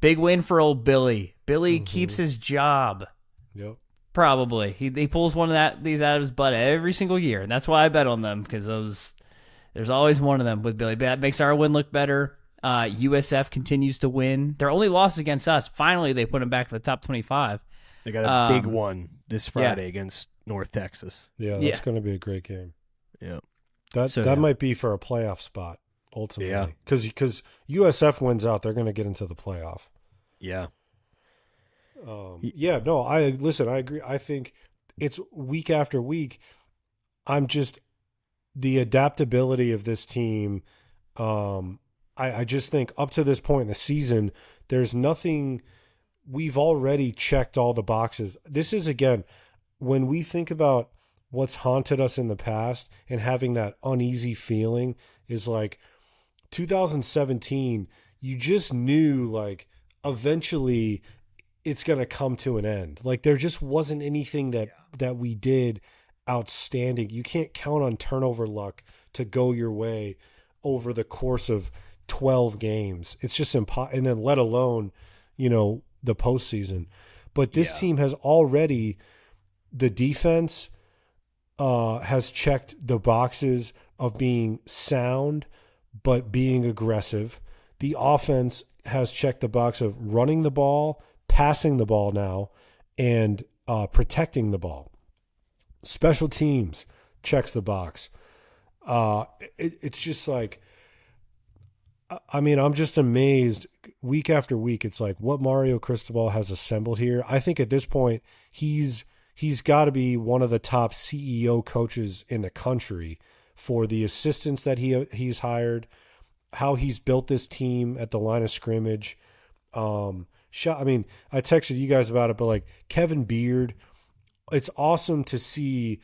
Big win for old Billy. Billy keeps his job. Yep. Probably. He pulls one of these out of his butt every single year, and that's why I bet on them, because there's always one of them with Billy. But that makes our win look better. USF continues to win. Their only loss against us, finally they put them back to the top 25. They got a big one this Friday against North Texas. Yeah, that's going to be a great game. Yeah. That might be for a playoff spot, ultimately. Yeah. Because USF wins out, they're going to get into the playoff. Yeah. I agree. I think it's week after week. The adaptability of this team. I just think up to this point in the season, there's nothing. We've already checked all the boxes. This is, again, when we think about what's haunted us in the past and having that uneasy feeling, is like 2017, you just knew like eventually it's going to come to an end. Like there just wasn't anything that we did outstanding. You can't count on turnover luck to go your way over the course of 12 games. It's just impossible. And then let alone, the postseason. But this team has already, the defense has checked the boxes of being sound, but being aggressive. The offense has checked the box of running the ball, passing the ball now, and protecting the ball. Special teams checks the box. It's just like, I mean, I'm just amazed week after week. It's like what Mario Cristobal has assembled here. I think at this point, he's got to be one of the top CEO coaches in the country for the assistants that he's hired, how he's built this team at the line of scrimmage. I mean, I texted you guys about it, but like Kevin Beard, it's awesome to see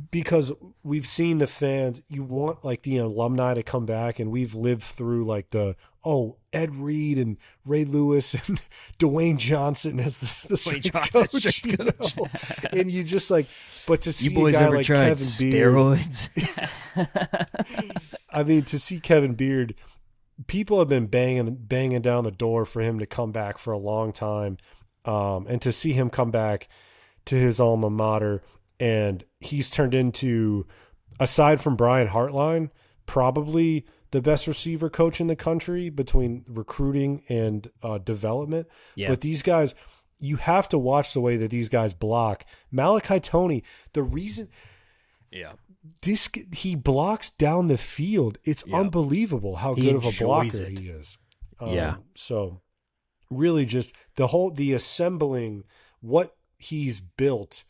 because we've seen the fans, you want like the alumni to come back, and we've lived through like Ed Reed and Ray Lewis and Dwayne Johnson as the strength coach, you know? And you just like, but to see You boys a guy ever like tried Kevin Beard, steroids? I mean, to see Kevin Beard, people have been banging down the door for him to come back for a long time, and to see him come back to his alma mater, and he's turned into, aside from Brian Hartline, probably the best receiver coach in the country between recruiting and development. Yeah. But these guys, you have to watch the way that these guys block. Malachi Toney, the reason he blocks down the field, it's unbelievable how good of a blocker he is. So really just the assembling what he's built.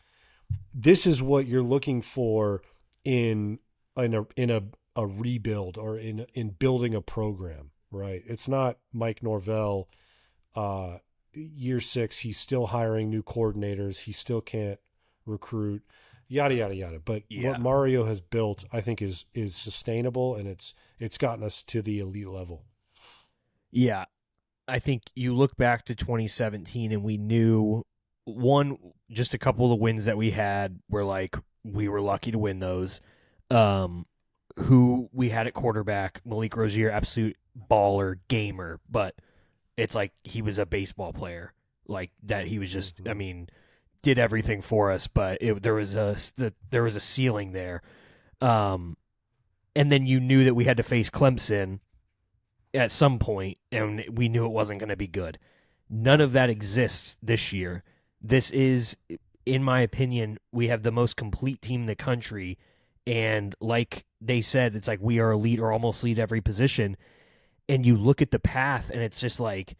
This is what you're looking for in a rebuild or in building a program, right? It's not Mike Norvell, year 6. He's still hiring new coordinators. He still can't recruit, yada, yada, yada. But what Mario has built, I think is sustainable, and it's gotten us to the elite level. Yeah. I think you look back to 2017 and we knew just a couple of wins that we had were like, we were lucky to win those. Who we had at quarterback, Malik Rozier, absolute baller, gamer, but it's like he was a baseball player. Like that, he was just, I mean, did everything for us, but there was a ceiling there. And then you knew that we had to face Clemson at some point, and we knew it wasn't going to be good. None of that exists this year. This is, in my opinion, we have the most complete team in the country. And like they said, it's like we are elite or almost elite every position. And you look at the path, and it's just like,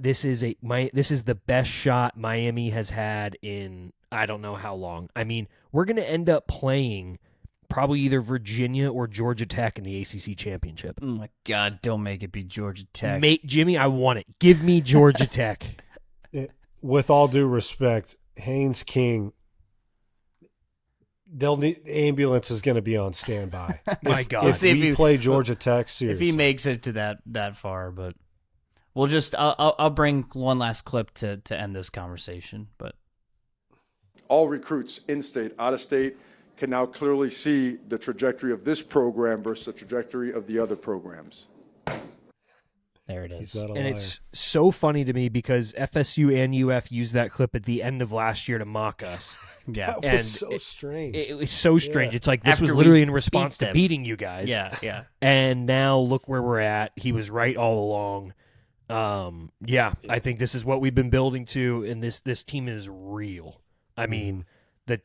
this is the best shot Miami has had in I don't know how long. I mean, we're going to end up playing probably either Virginia or Georgia Tech in the ACC championship. Oh my God, don't make it be Georgia Tech. Jimmy, I want it. Give me Georgia Tech. With all due respect, Haynes King, ambulance is going to be on standby. My God. If we play Georgia Tech, seriously. If he makes it to that far, but we'll just I'll bring one last clip to end this conversation. But all recruits, in-state, out-of-state, can now clearly see the trajectory of this program versus the trajectory of the other programs. there it is. And it's so funny to me because FSU and UF used that clip at the end of last year to mock us. Yeah. That was so strange. It was so strange. Yeah. It's like this After was we literally in response beat to them. beating you guys. Yeah. And now look where we're at. He was right all along. I think this is what we've been building to, and this team is real. I mean, it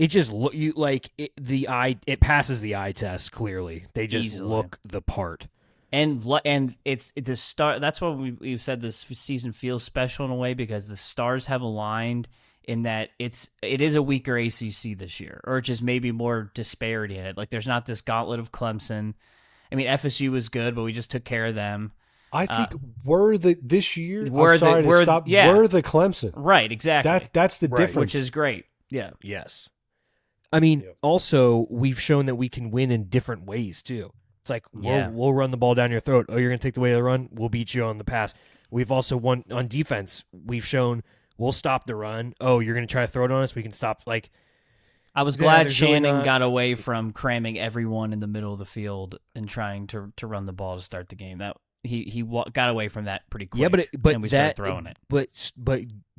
just it passes the eye test clearly. They just Easily. look the part. And it's the star. That's why we've said this season feels special in a way, because the stars have aligned in that it is a weaker ACC this year, or just maybe more disparity in it. Like there's not this gauntlet of Clemson. I mean, FSU was good, but we just took care of them. I think this year. We're the Clemson. Right, exactly. That's the difference, which is great. Yeah. Yes. I mean, also we've shown that we can win in different ways too. It's like we'll run the ball down your throat. Oh, you're going to take the way of the run? We'll beat you on the pass. We've also won on defense. We've shown we'll stop the run. Oh, you're going to try to throw it on us? We can stop. Like, I was glad Shannon got away from cramming everyone in the middle of the field and trying to run the ball to start the game. That he got away from that pretty quick. Yeah, but and we started throwing it. But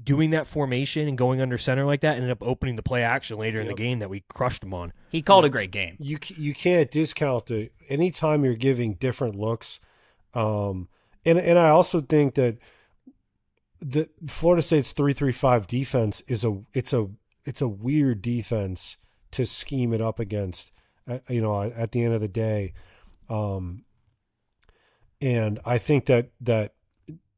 doing that formation and going under center like that ended up opening the play action later in the game that we crushed them on. He called a great game. You can't discount anytime you're giving different looks, and I also think that the Florida State's 3-3-5 defense it's a weird defense to scheme it up against. At the end of the day. And I think that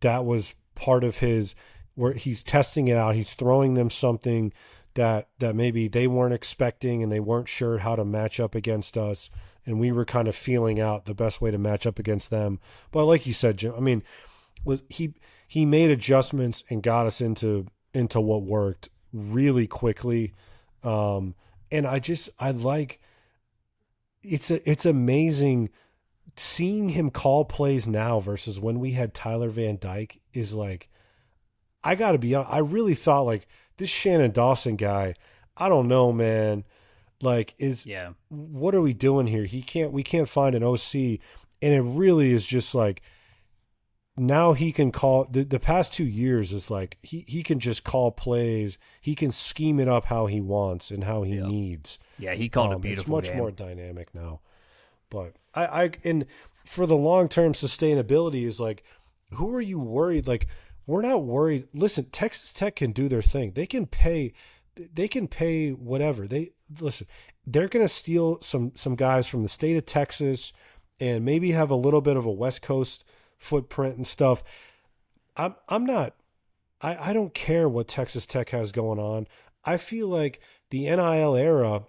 was part of his, where he's testing it out. He's throwing them something that maybe they weren't expecting, and they weren't sure how to match up against us. And we were kind of feeling out the best way to match up against them. But like you said, Jim, I mean, he made adjustments and got us into what worked really quickly. And it's amazing seeing him call plays now versus when we had Tyler Van Dyke is like, I got to be honest, I really thought like this Shannon Dawson guy, I don't know, man. Like what are we doing here? We can't find an OC, and it really is just like now he can call the past 2 years is like he can just call plays. He can scheme it up how he wants and how he needs. Yeah, he called a beautiful It's much game. more dynamic now. But and for the long-term sustainability is like, who are you worried? Like, we're not worried. Listen, Texas Tech can do their thing. They can pay whatever. They're going to steal some guys from the state of Texas and maybe have a little bit of a West Coast footprint and stuff. I don't care what Texas Tech has going on. I feel like the NIL era,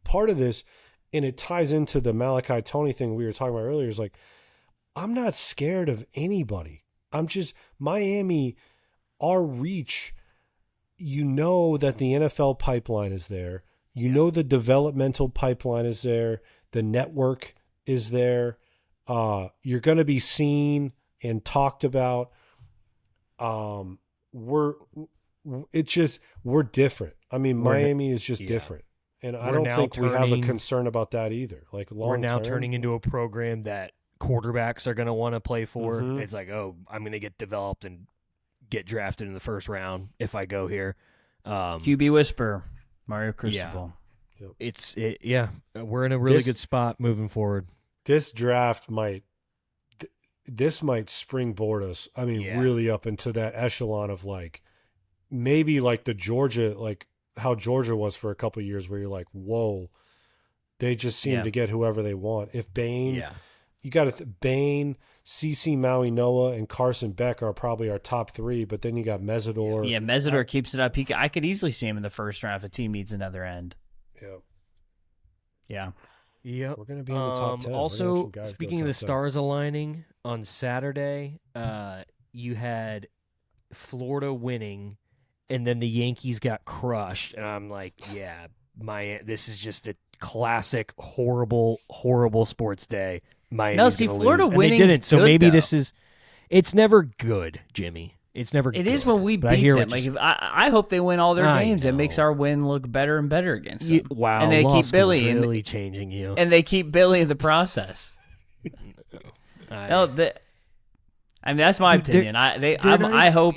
part of this, and it ties into the Malachi Tony thing we were talking about earlier, is like, I'm not scared of anybody. I'm just Miami, our reach, you know that the NFL pipeline is there. You know the developmental pipeline is there. The network is there. You're going to be seen and talked about. We're different. I mean, Miami is just different. And I don't think we have a concern about that either. Like we're now turning into a program that quarterbacks are going to want to play for. Mm-hmm. It's like, oh, I'm going to get developed and get drafted in the first round if I go here. QB whisper, Mario Cristobal. Yeah. We're in a really good spot moving forward. This draft might springboard us. I mean, really up into that echelon of like maybe like the Georgia, like how Georgia was for a couple of years, where you're like, whoa, they just seem to get whoever they want. If Bain, you got to Bain, CC Maui Noah, and Carson Beck are probably our top three, but then you got Mesidor. Yeah, Mesidor keeps it up. I could easily see him in the first round if a team needs another end. Yeah. Yep. We're going to be in the top 10. Also, speaking of the stars aligning, on Saturday, you had Florida winning, and then the Yankees got crushed. And I'm like, this is just a classic, horrible, horrible sports day. Florida winning. They didn't. So good, maybe though. It's never good, Jimmy. It's never good. It is when we beat them. Like, I hope they win all their games. It makes our win look better and better against them. Wow. And they keep Billy really changing you. And they keep Billy in the process. I mean, that's my opinion. I hope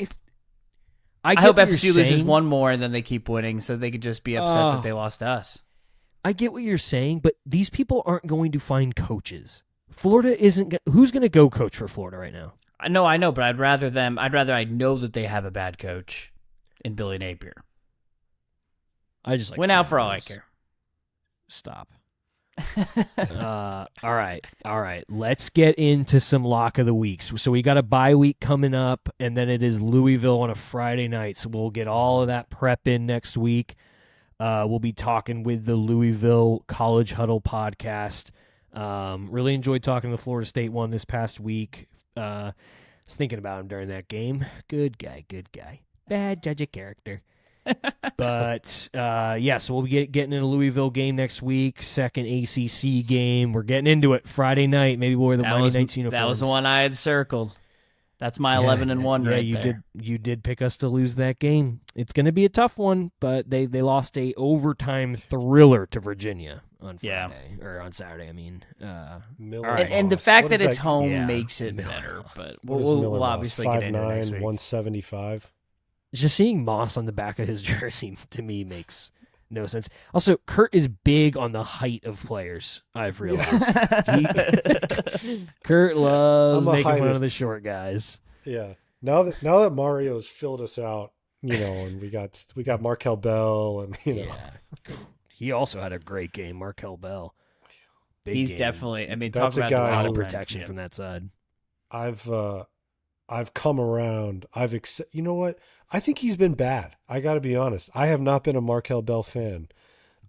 FSU loses one more and then they keep winning, so they could just be upset that they lost to us. I get what you're saying, but these people aren't going to find coaches. Florida isn't. Who's going to go coach for Florida right now? I know, but I'd rather I know that they have a bad coach in Billy Napier. I just like win out for all I care. Stop. All right. Let's get into some lock of the weeks. So we got a bye week coming up, and then it is Louisville on a Friday night. So we'll get all of that prep in next week. We'll be talking with the Louisville College Huddle podcast. Really enjoyed talking to the Florida State one this past week. I was thinking about him during that game. Good guy. Bad judge of character. But, so we'll be getting in a Louisville game next week, second ACC game. We're getting into it Friday night. Maybe we'll wear the Mighty Knights uniforms. That was the one I had circled. That's my 11-1 right you there. You did pick us to lose that game. It's going to be a tough one, but they lost a overtime thriller to Virginia on Friday or on Saturday. I mean, and the fact that it's home makes it better. But we'll obviously get into it next week. 175. Just seeing Moss on the back of his jersey to me makes no sense. Also, Kurt is big on the height of players, I've realized. Kurt loves making fun of the short guys. Yeah. Now that Mario's filled us out, and we got Markel Bell and Yeah. He also had a great game, Markel Bell. He's game. Definitely, I mean, that's talk a about guy a lot of protection from that side. I've come around. You know what? I think he's been bad. I got to be honest. I have not been a Markel Bell fan,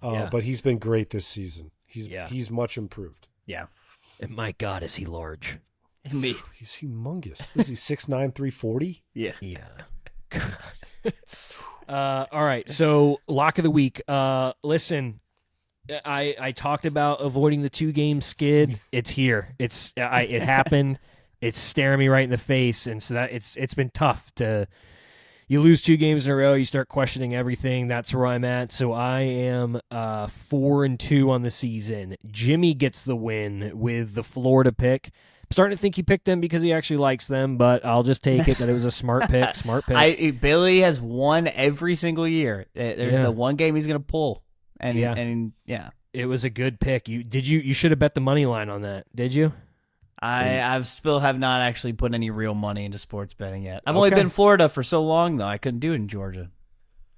but he's been great this season. He's much improved. Yeah. And my God, is he large? He's humongous. Is he 6'9", 340? Yeah. Yeah. All right, so lock of the week. Listen, I talked about avoiding the 2-game skid. It's here. It happened. It's staring me right in the face, and so that it's been tough to. You lose 2 games in a row, you start questioning everything. That's where I'm at. So I am 4-2 on the season. Jimmy gets the win with the Florida pick. I'm starting to think he picked them because he actually likes them, but I'll just take it that it was a smart pick. Smart pick. Billy has won every single year. There's the one game he's going to pull, and it was a good pick. You should have bet the money line on that. Did you? I still have not actually put any real money into sports betting yet. I've only been in Florida for so long, though. I couldn't do it in Georgia.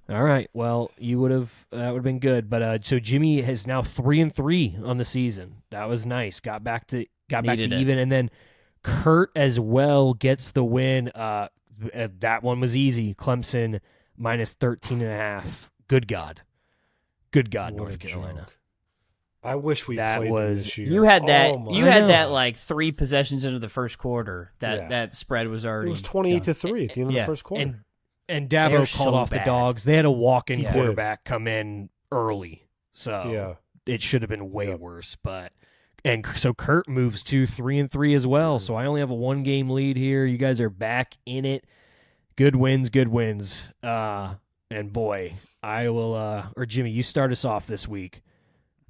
All right. Well, you would have that would have been good. But so Jimmy has now 3-3 on the season. That was nice. Got back to even, and then Kurt as well gets the win. That one was easy. Clemson minus 13.5. Good God, North Carolina. Joke. I wish we played them this year. You had that. You had that like 3 possessions into the first quarter. That spread was already. It was 28-3 at the end of the first quarter. And Dabo called off the dogs. They had a walk-in quarterback come in early, so it should have been way worse. So Kurt moves to 3-3 as well. So I only have a 1-game lead here. You guys are back in it. Good wins. And boy, I will. Or Jimmy, you start us off this week.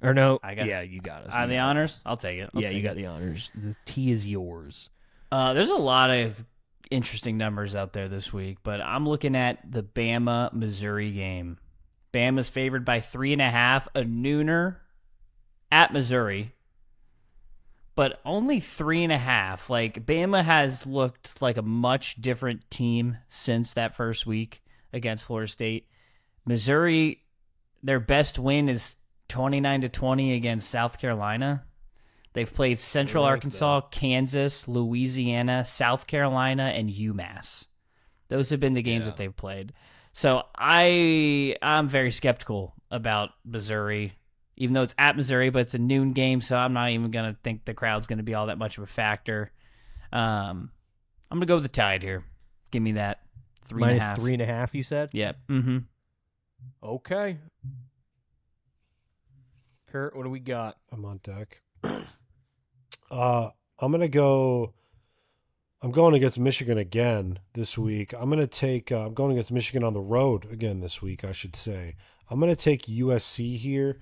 Or no, you got us. The honors? I'll take it. You got the honors. The tea is yours. There's a lot of interesting numbers out there this week, but I'm looking at the Bama-Missouri game. Bama's favored by 3.5, a nooner at Missouri, but only 3.5. Like, Bama has looked like a much different team since that first week against Florida State. Missouri, their best win is 29-20 against South Carolina. They've played Central Arkansas, Kansas, Louisiana, South Carolina, and UMass. Those have been the games that they've played. So I'm very skeptical about Missouri, even though it's at Missouri, but it's a noon game, so I'm not even going to think the crowd's going to be all that much of a factor. I'm going to go with the Tide here. Give me that 3.5. Minus 3.5, you said? Yep. Mm-hmm. Okay. Kurt, what do we got? I'm on deck. I'm going against Michigan again this week. I'm going against Michigan on the road again this week, I should say. I'm going to take USC here.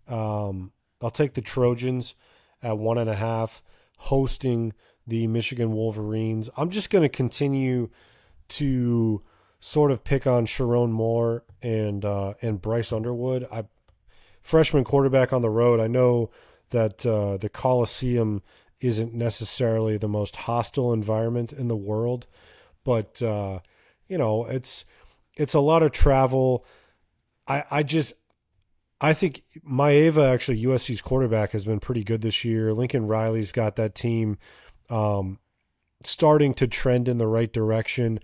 I'll take the Trojans at 1.5, hosting the Michigan Wolverines. I'm just going to continue to sort of pick on Sharon Moore and Bryce Underwood. Freshman quarterback on the road. I know that the Coliseum isn't necessarily the most hostile environment in the world, but it's a lot of travel. I think Maeva, actually USC's quarterback, has been pretty good this year. Lincoln Riley's got that team starting to trend in the right direction.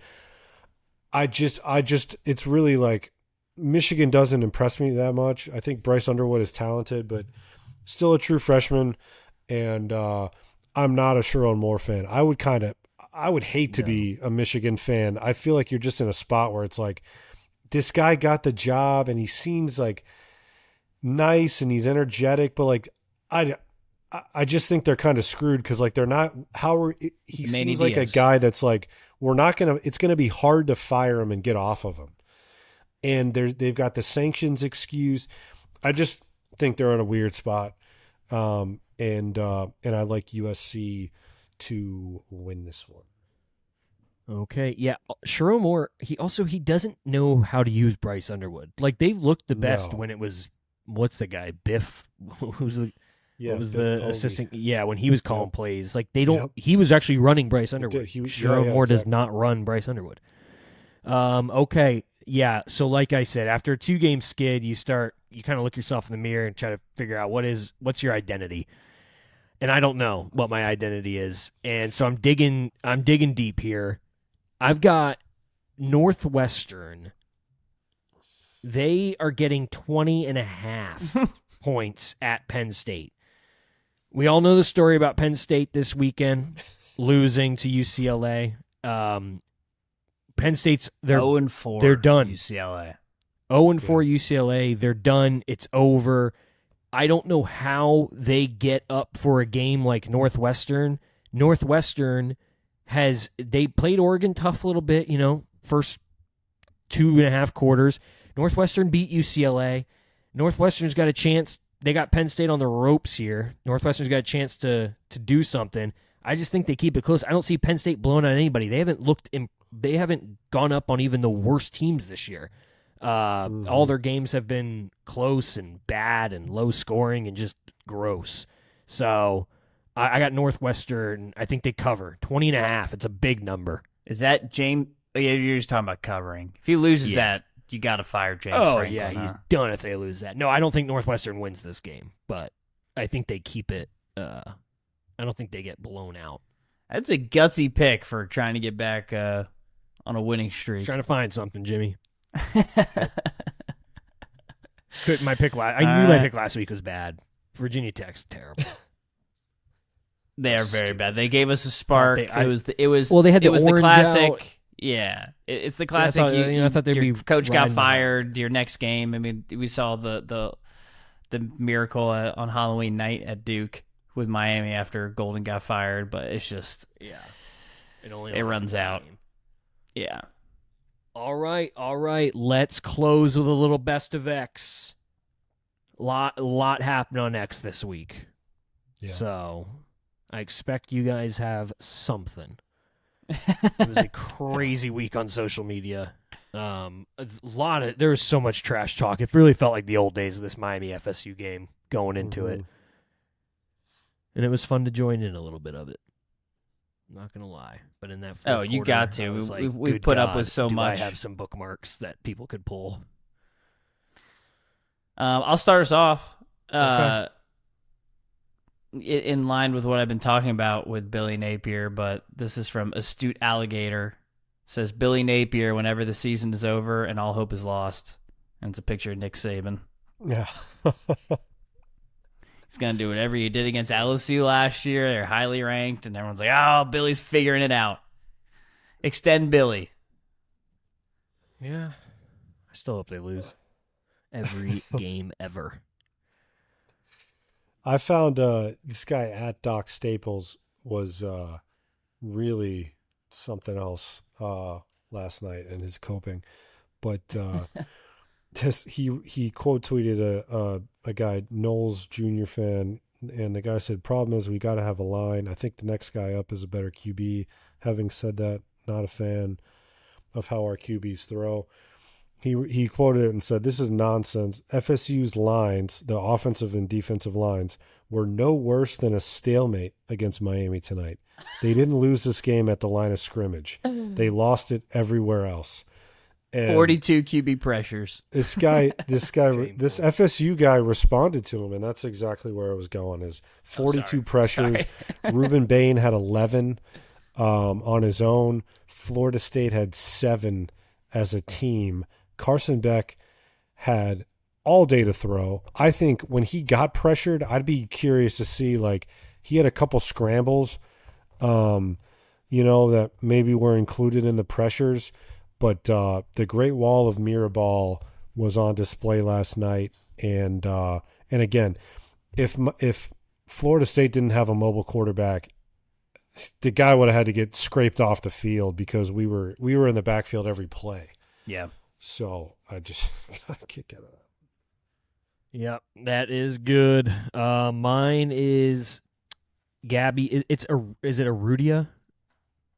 It's really like Michigan doesn't impress me that much. I think Bryce Underwood is talented, but still a true freshman, and I'm not a Sharon Moore fan. I would hate to be a Michigan fan. I feel like you're just in a spot where it's like, this guy got the job, and he seems like nice, and he's energetic, but like I just think they're kind of screwed because like they're not. He seems like a guy that's like, it's gonna be hard to fire him and get off of him. And they've got the sanctions excuse. I just think they're in a weird spot. And I like USC to win this one. Okay, yeah. Sharon Moore, he doesn't know how to use Bryce Underwood. Like, they looked the best when it was, what's the guy? Biff? Who's the... what was the Bowlby. assistant? Yeah, when he was calling plays. Like, they don't... He was actually running Bryce Underwood. Sharon Moore does not run Bryce Underwood. Okay. Yeah, so like I said, after a 2-game skid, you kind of look yourself in the mirror and try to figure out what's your identity. And I don't know what my identity is. And so I'm digging deep here. I've got Northwestern. They are getting 20.5 points at Penn State. We all know the story about Penn State this weekend, losing to UCLA. Penn State's they're 0-4. They're done. UCLA. 0-4 UCLA. They're done. It's over. I don't know how they get up for a game like Northwestern. Northwestern they played Oregon tough a little bit, first 2.5 quarters. Northwestern beat UCLA. Northwestern's got a chance. They got Penn State on the ropes here. Northwestern's got a chance to do something. I just think they keep it close. I don't see Penn State blowing out anybody. They haven't gone up on even the worst teams this year. All their games have been close and bad and low scoring and just gross. So I got Northwestern. I think they cover 20.5. It's a big number. Is that James? Oh, yeah, you're just talking about covering. If he loses that, you got to fire James. Oh, Franklin, yeah, huh? he's done if they lose that. No, I don't think Northwestern wins this game, but I think they keep it. I don't think they get blown out. That's a gutsy pick for trying to get back on a winning streak. Trying to find something, Jimmy. My pick last week was bad. Virginia Tech's terrible. They are very bad. They gave us a spark. They had the orange classic. out. Yeah, it's the classic. I thought they'd your be coach got riding fired. Your next game. I mean, we saw the miracle on Halloween night at Duke with Miami after Golden got fired. But it's just it runs out. Game. Yeah. All right. Let's close with a little best of X. Lot happened on X this week. Yeah. So I expect you guys have something. It was a crazy week on social media. There was so much trash talk. It really felt like the old days of this Miami FSU game going into it. And it was fun to join in a little bit of it. Not gonna lie, but in that fourth you quarter, got to. I was like, We've good put God, up with so do much. I have some bookmarks that people could pull. I'll start us off. Okay. In line with what I've been talking about with Billy Napier, but this is from Astute Alligator. It says Billy Napier, whenever the season is over and all hope is lost. And it's a picture of Nick Saban. Yeah. He's going to do whatever he did against LSU last year. They're highly ranked, and everyone's like, oh, Billy's figuring it out. Extend Billy. Yeah. I still hope they lose. Every game ever. I found this guy at Doc Staples was really something else last night in his coping. But he quote tweeted a guy, Knowles Jr. fan, and the guy said, problem is we got to have a line. I think the next guy up is a better QB. Having said that, not a fan of how our QBs throw. He quoted it and said, this is nonsense. FSU's lines, the offensive and defensive lines, were no worse than a stalemate against Miami tonight. They didn't lose this game at the line of scrimmage. They lost it everywhere else. And 42 QB pressures. This FSU guy responded to him, and that's exactly where I was going, is 42 pressures. Ruben Bain had 11 on his own. Florida State had 7 as a team. Carson Beck had all day to throw. I think when he got pressured, I'd be curious to see, like, he had a couple scrambles, that maybe were included in the pressures. But the Great Wall of Mirabal was on display last night. And again, if Florida State didn't have a mobile quarterback, the guy would have had to get scraped off the field because we were in the backfield every play. Yeah. So I just got a kick out of that. Yep, that is good. Mine is Gabby. Is it Arudia?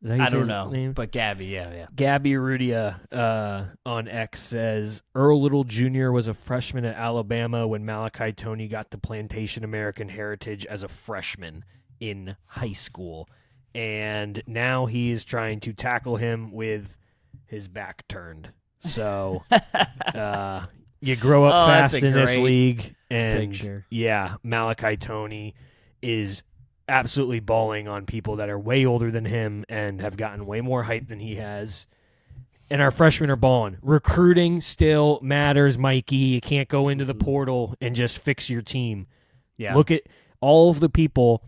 Is that how you I say don't his know, name? but Gabby, yeah. Gabby Arudia on X says, Earl Little Jr. was a freshman at Alabama when Malachi Toney got the Plantation American Heritage as a freshman in high school. And now he is trying to tackle him with his back turned. So you grow up fast in this league. And picture. Yeah, Malachi Toney is absolutely balling on people that are way older than him and have gotten way more hype than he has. And our freshmen are balling. Recruiting still matters, Mikey. You can't go into the portal and just fix your team. Yeah. Look at all of the people,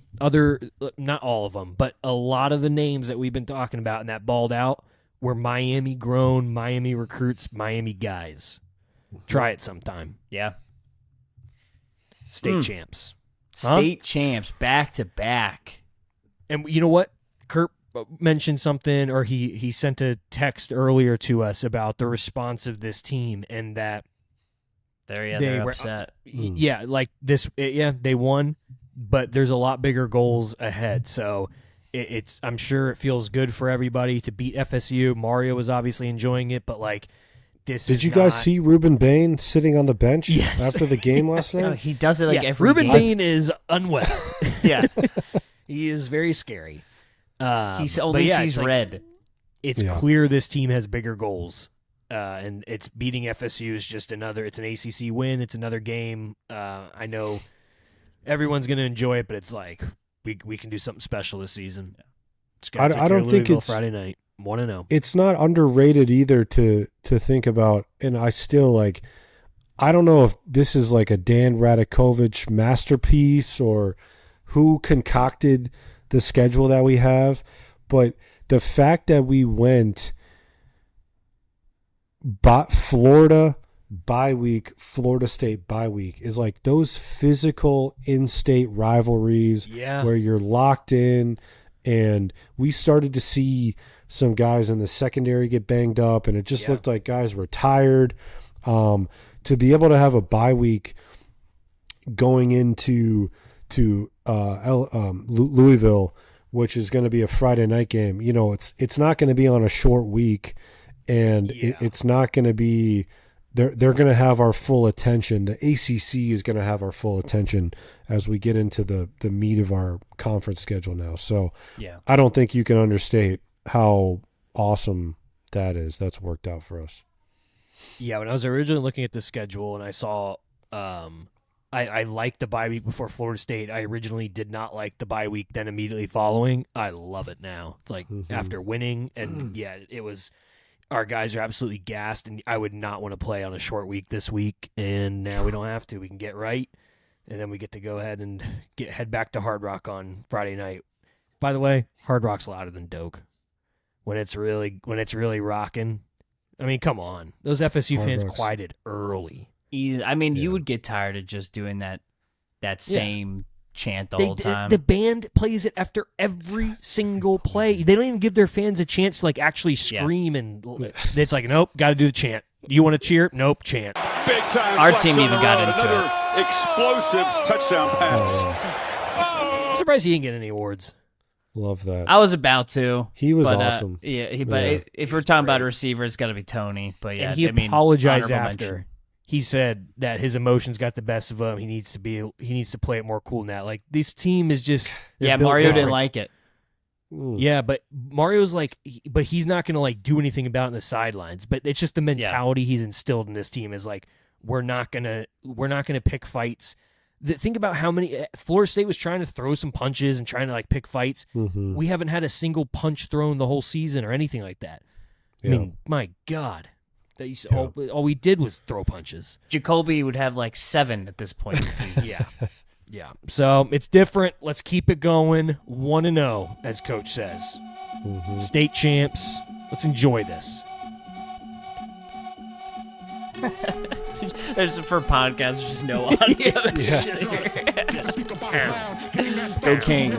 not all of them, but a lot of the names that we've been talking about and that balled out were Miami grown, Miami recruits, Miami guys. Try it sometime. Yeah. State champs. State champs back to back. And you know what? Kurt mentioned something, or he sent a text earlier to us about the response of this team, and that They're upset. Yeah, like this. Yeah, they won, but there's a lot bigger goals ahead. So it's I'm sure it feels good for everybody to beat FSU. Mario was obviously enjoying it, but like this. Did you guys see Ruben Bain sitting on the bench after the game last night? No, he does it like every Ruben game. Bain is unwell. Yeah. He is very scary. He only sees red. It's clear this team has bigger goals. And it's beating FSU is just another. It's an ACC win. It's another game. I know everyone's going to enjoy it, but it's like we can do something special this season. I don't think it's Friday night 1-0. It's not underrated either to think about. And I still like. I don't know if this is like a Dan Radakovich masterpiece or who concocted the schedule that we have, but the fact that we went. Florida bye week, Florida State bye week is like those physical in-state rivalries where you're locked in, and we started to see some guys in the secondary get banged up, and it just looked like guys were tired. To be able to have a bye week going into Louisville, which is going to be a Friday night game, you know, it's not going to be on a short week. And it's not going to be they're going to have our full attention. The ACC is going to have our full attention as we get into the meat of our conference schedule now. So I don't think you can understate how awesome that is. That's worked out for us. Yeah, when I was originally looking at the schedule and I saw I liked the bye week before Florida State. I originally did not like the bye week then immediately following. I love it now. It's like after winning, and it was – our guys are absolutely gassed, and I would not want to play on a short week this week, and now we don't have to. We can get right, and then we get to go ahead and head back to Hard Rock on Friday night. By the way, Hard Rock's louder than Doak. When it's really rocking, I mean, come on. Those FSU fans quieted early. I mean, you would get tired of just doing that same chant the whole time. The band plays it after every single play. They don't even give their fans a chance to like actually scream, and it's like, nope, got to do the chant. You want to cheer? Nope, chant. Big time. Our team even got into another explosive touchdown pass. I'm surprised he didn't get any awards. Love that. I was about to. He was awesome. If we're talking about a receiver, it's got to be Tony. But and he apologized after. Mention. He said that his emotions got the best of him. He needs to play it more cool than that. Like, this team is just Mario didn't like it. Yeah, but Mario's like, but he's not going to like do anything about it in the sidelines. But it's just the mentality he's instilled in this team is like, we're not gonna pick fights. Think about how many Florida State was trying to throw some punches and trying to like pick fights. We haven't had a single punch thrown the whole season or anything like that. I mean, my God. All we did was throw punches. Jacoby would have like 7 at this point in the season. Yeah. So it's different. Let's keep it going. 1-0, as Coach says. State champs. Let's enjoy this. There's for podcasts, there's just no audio. Go Kings.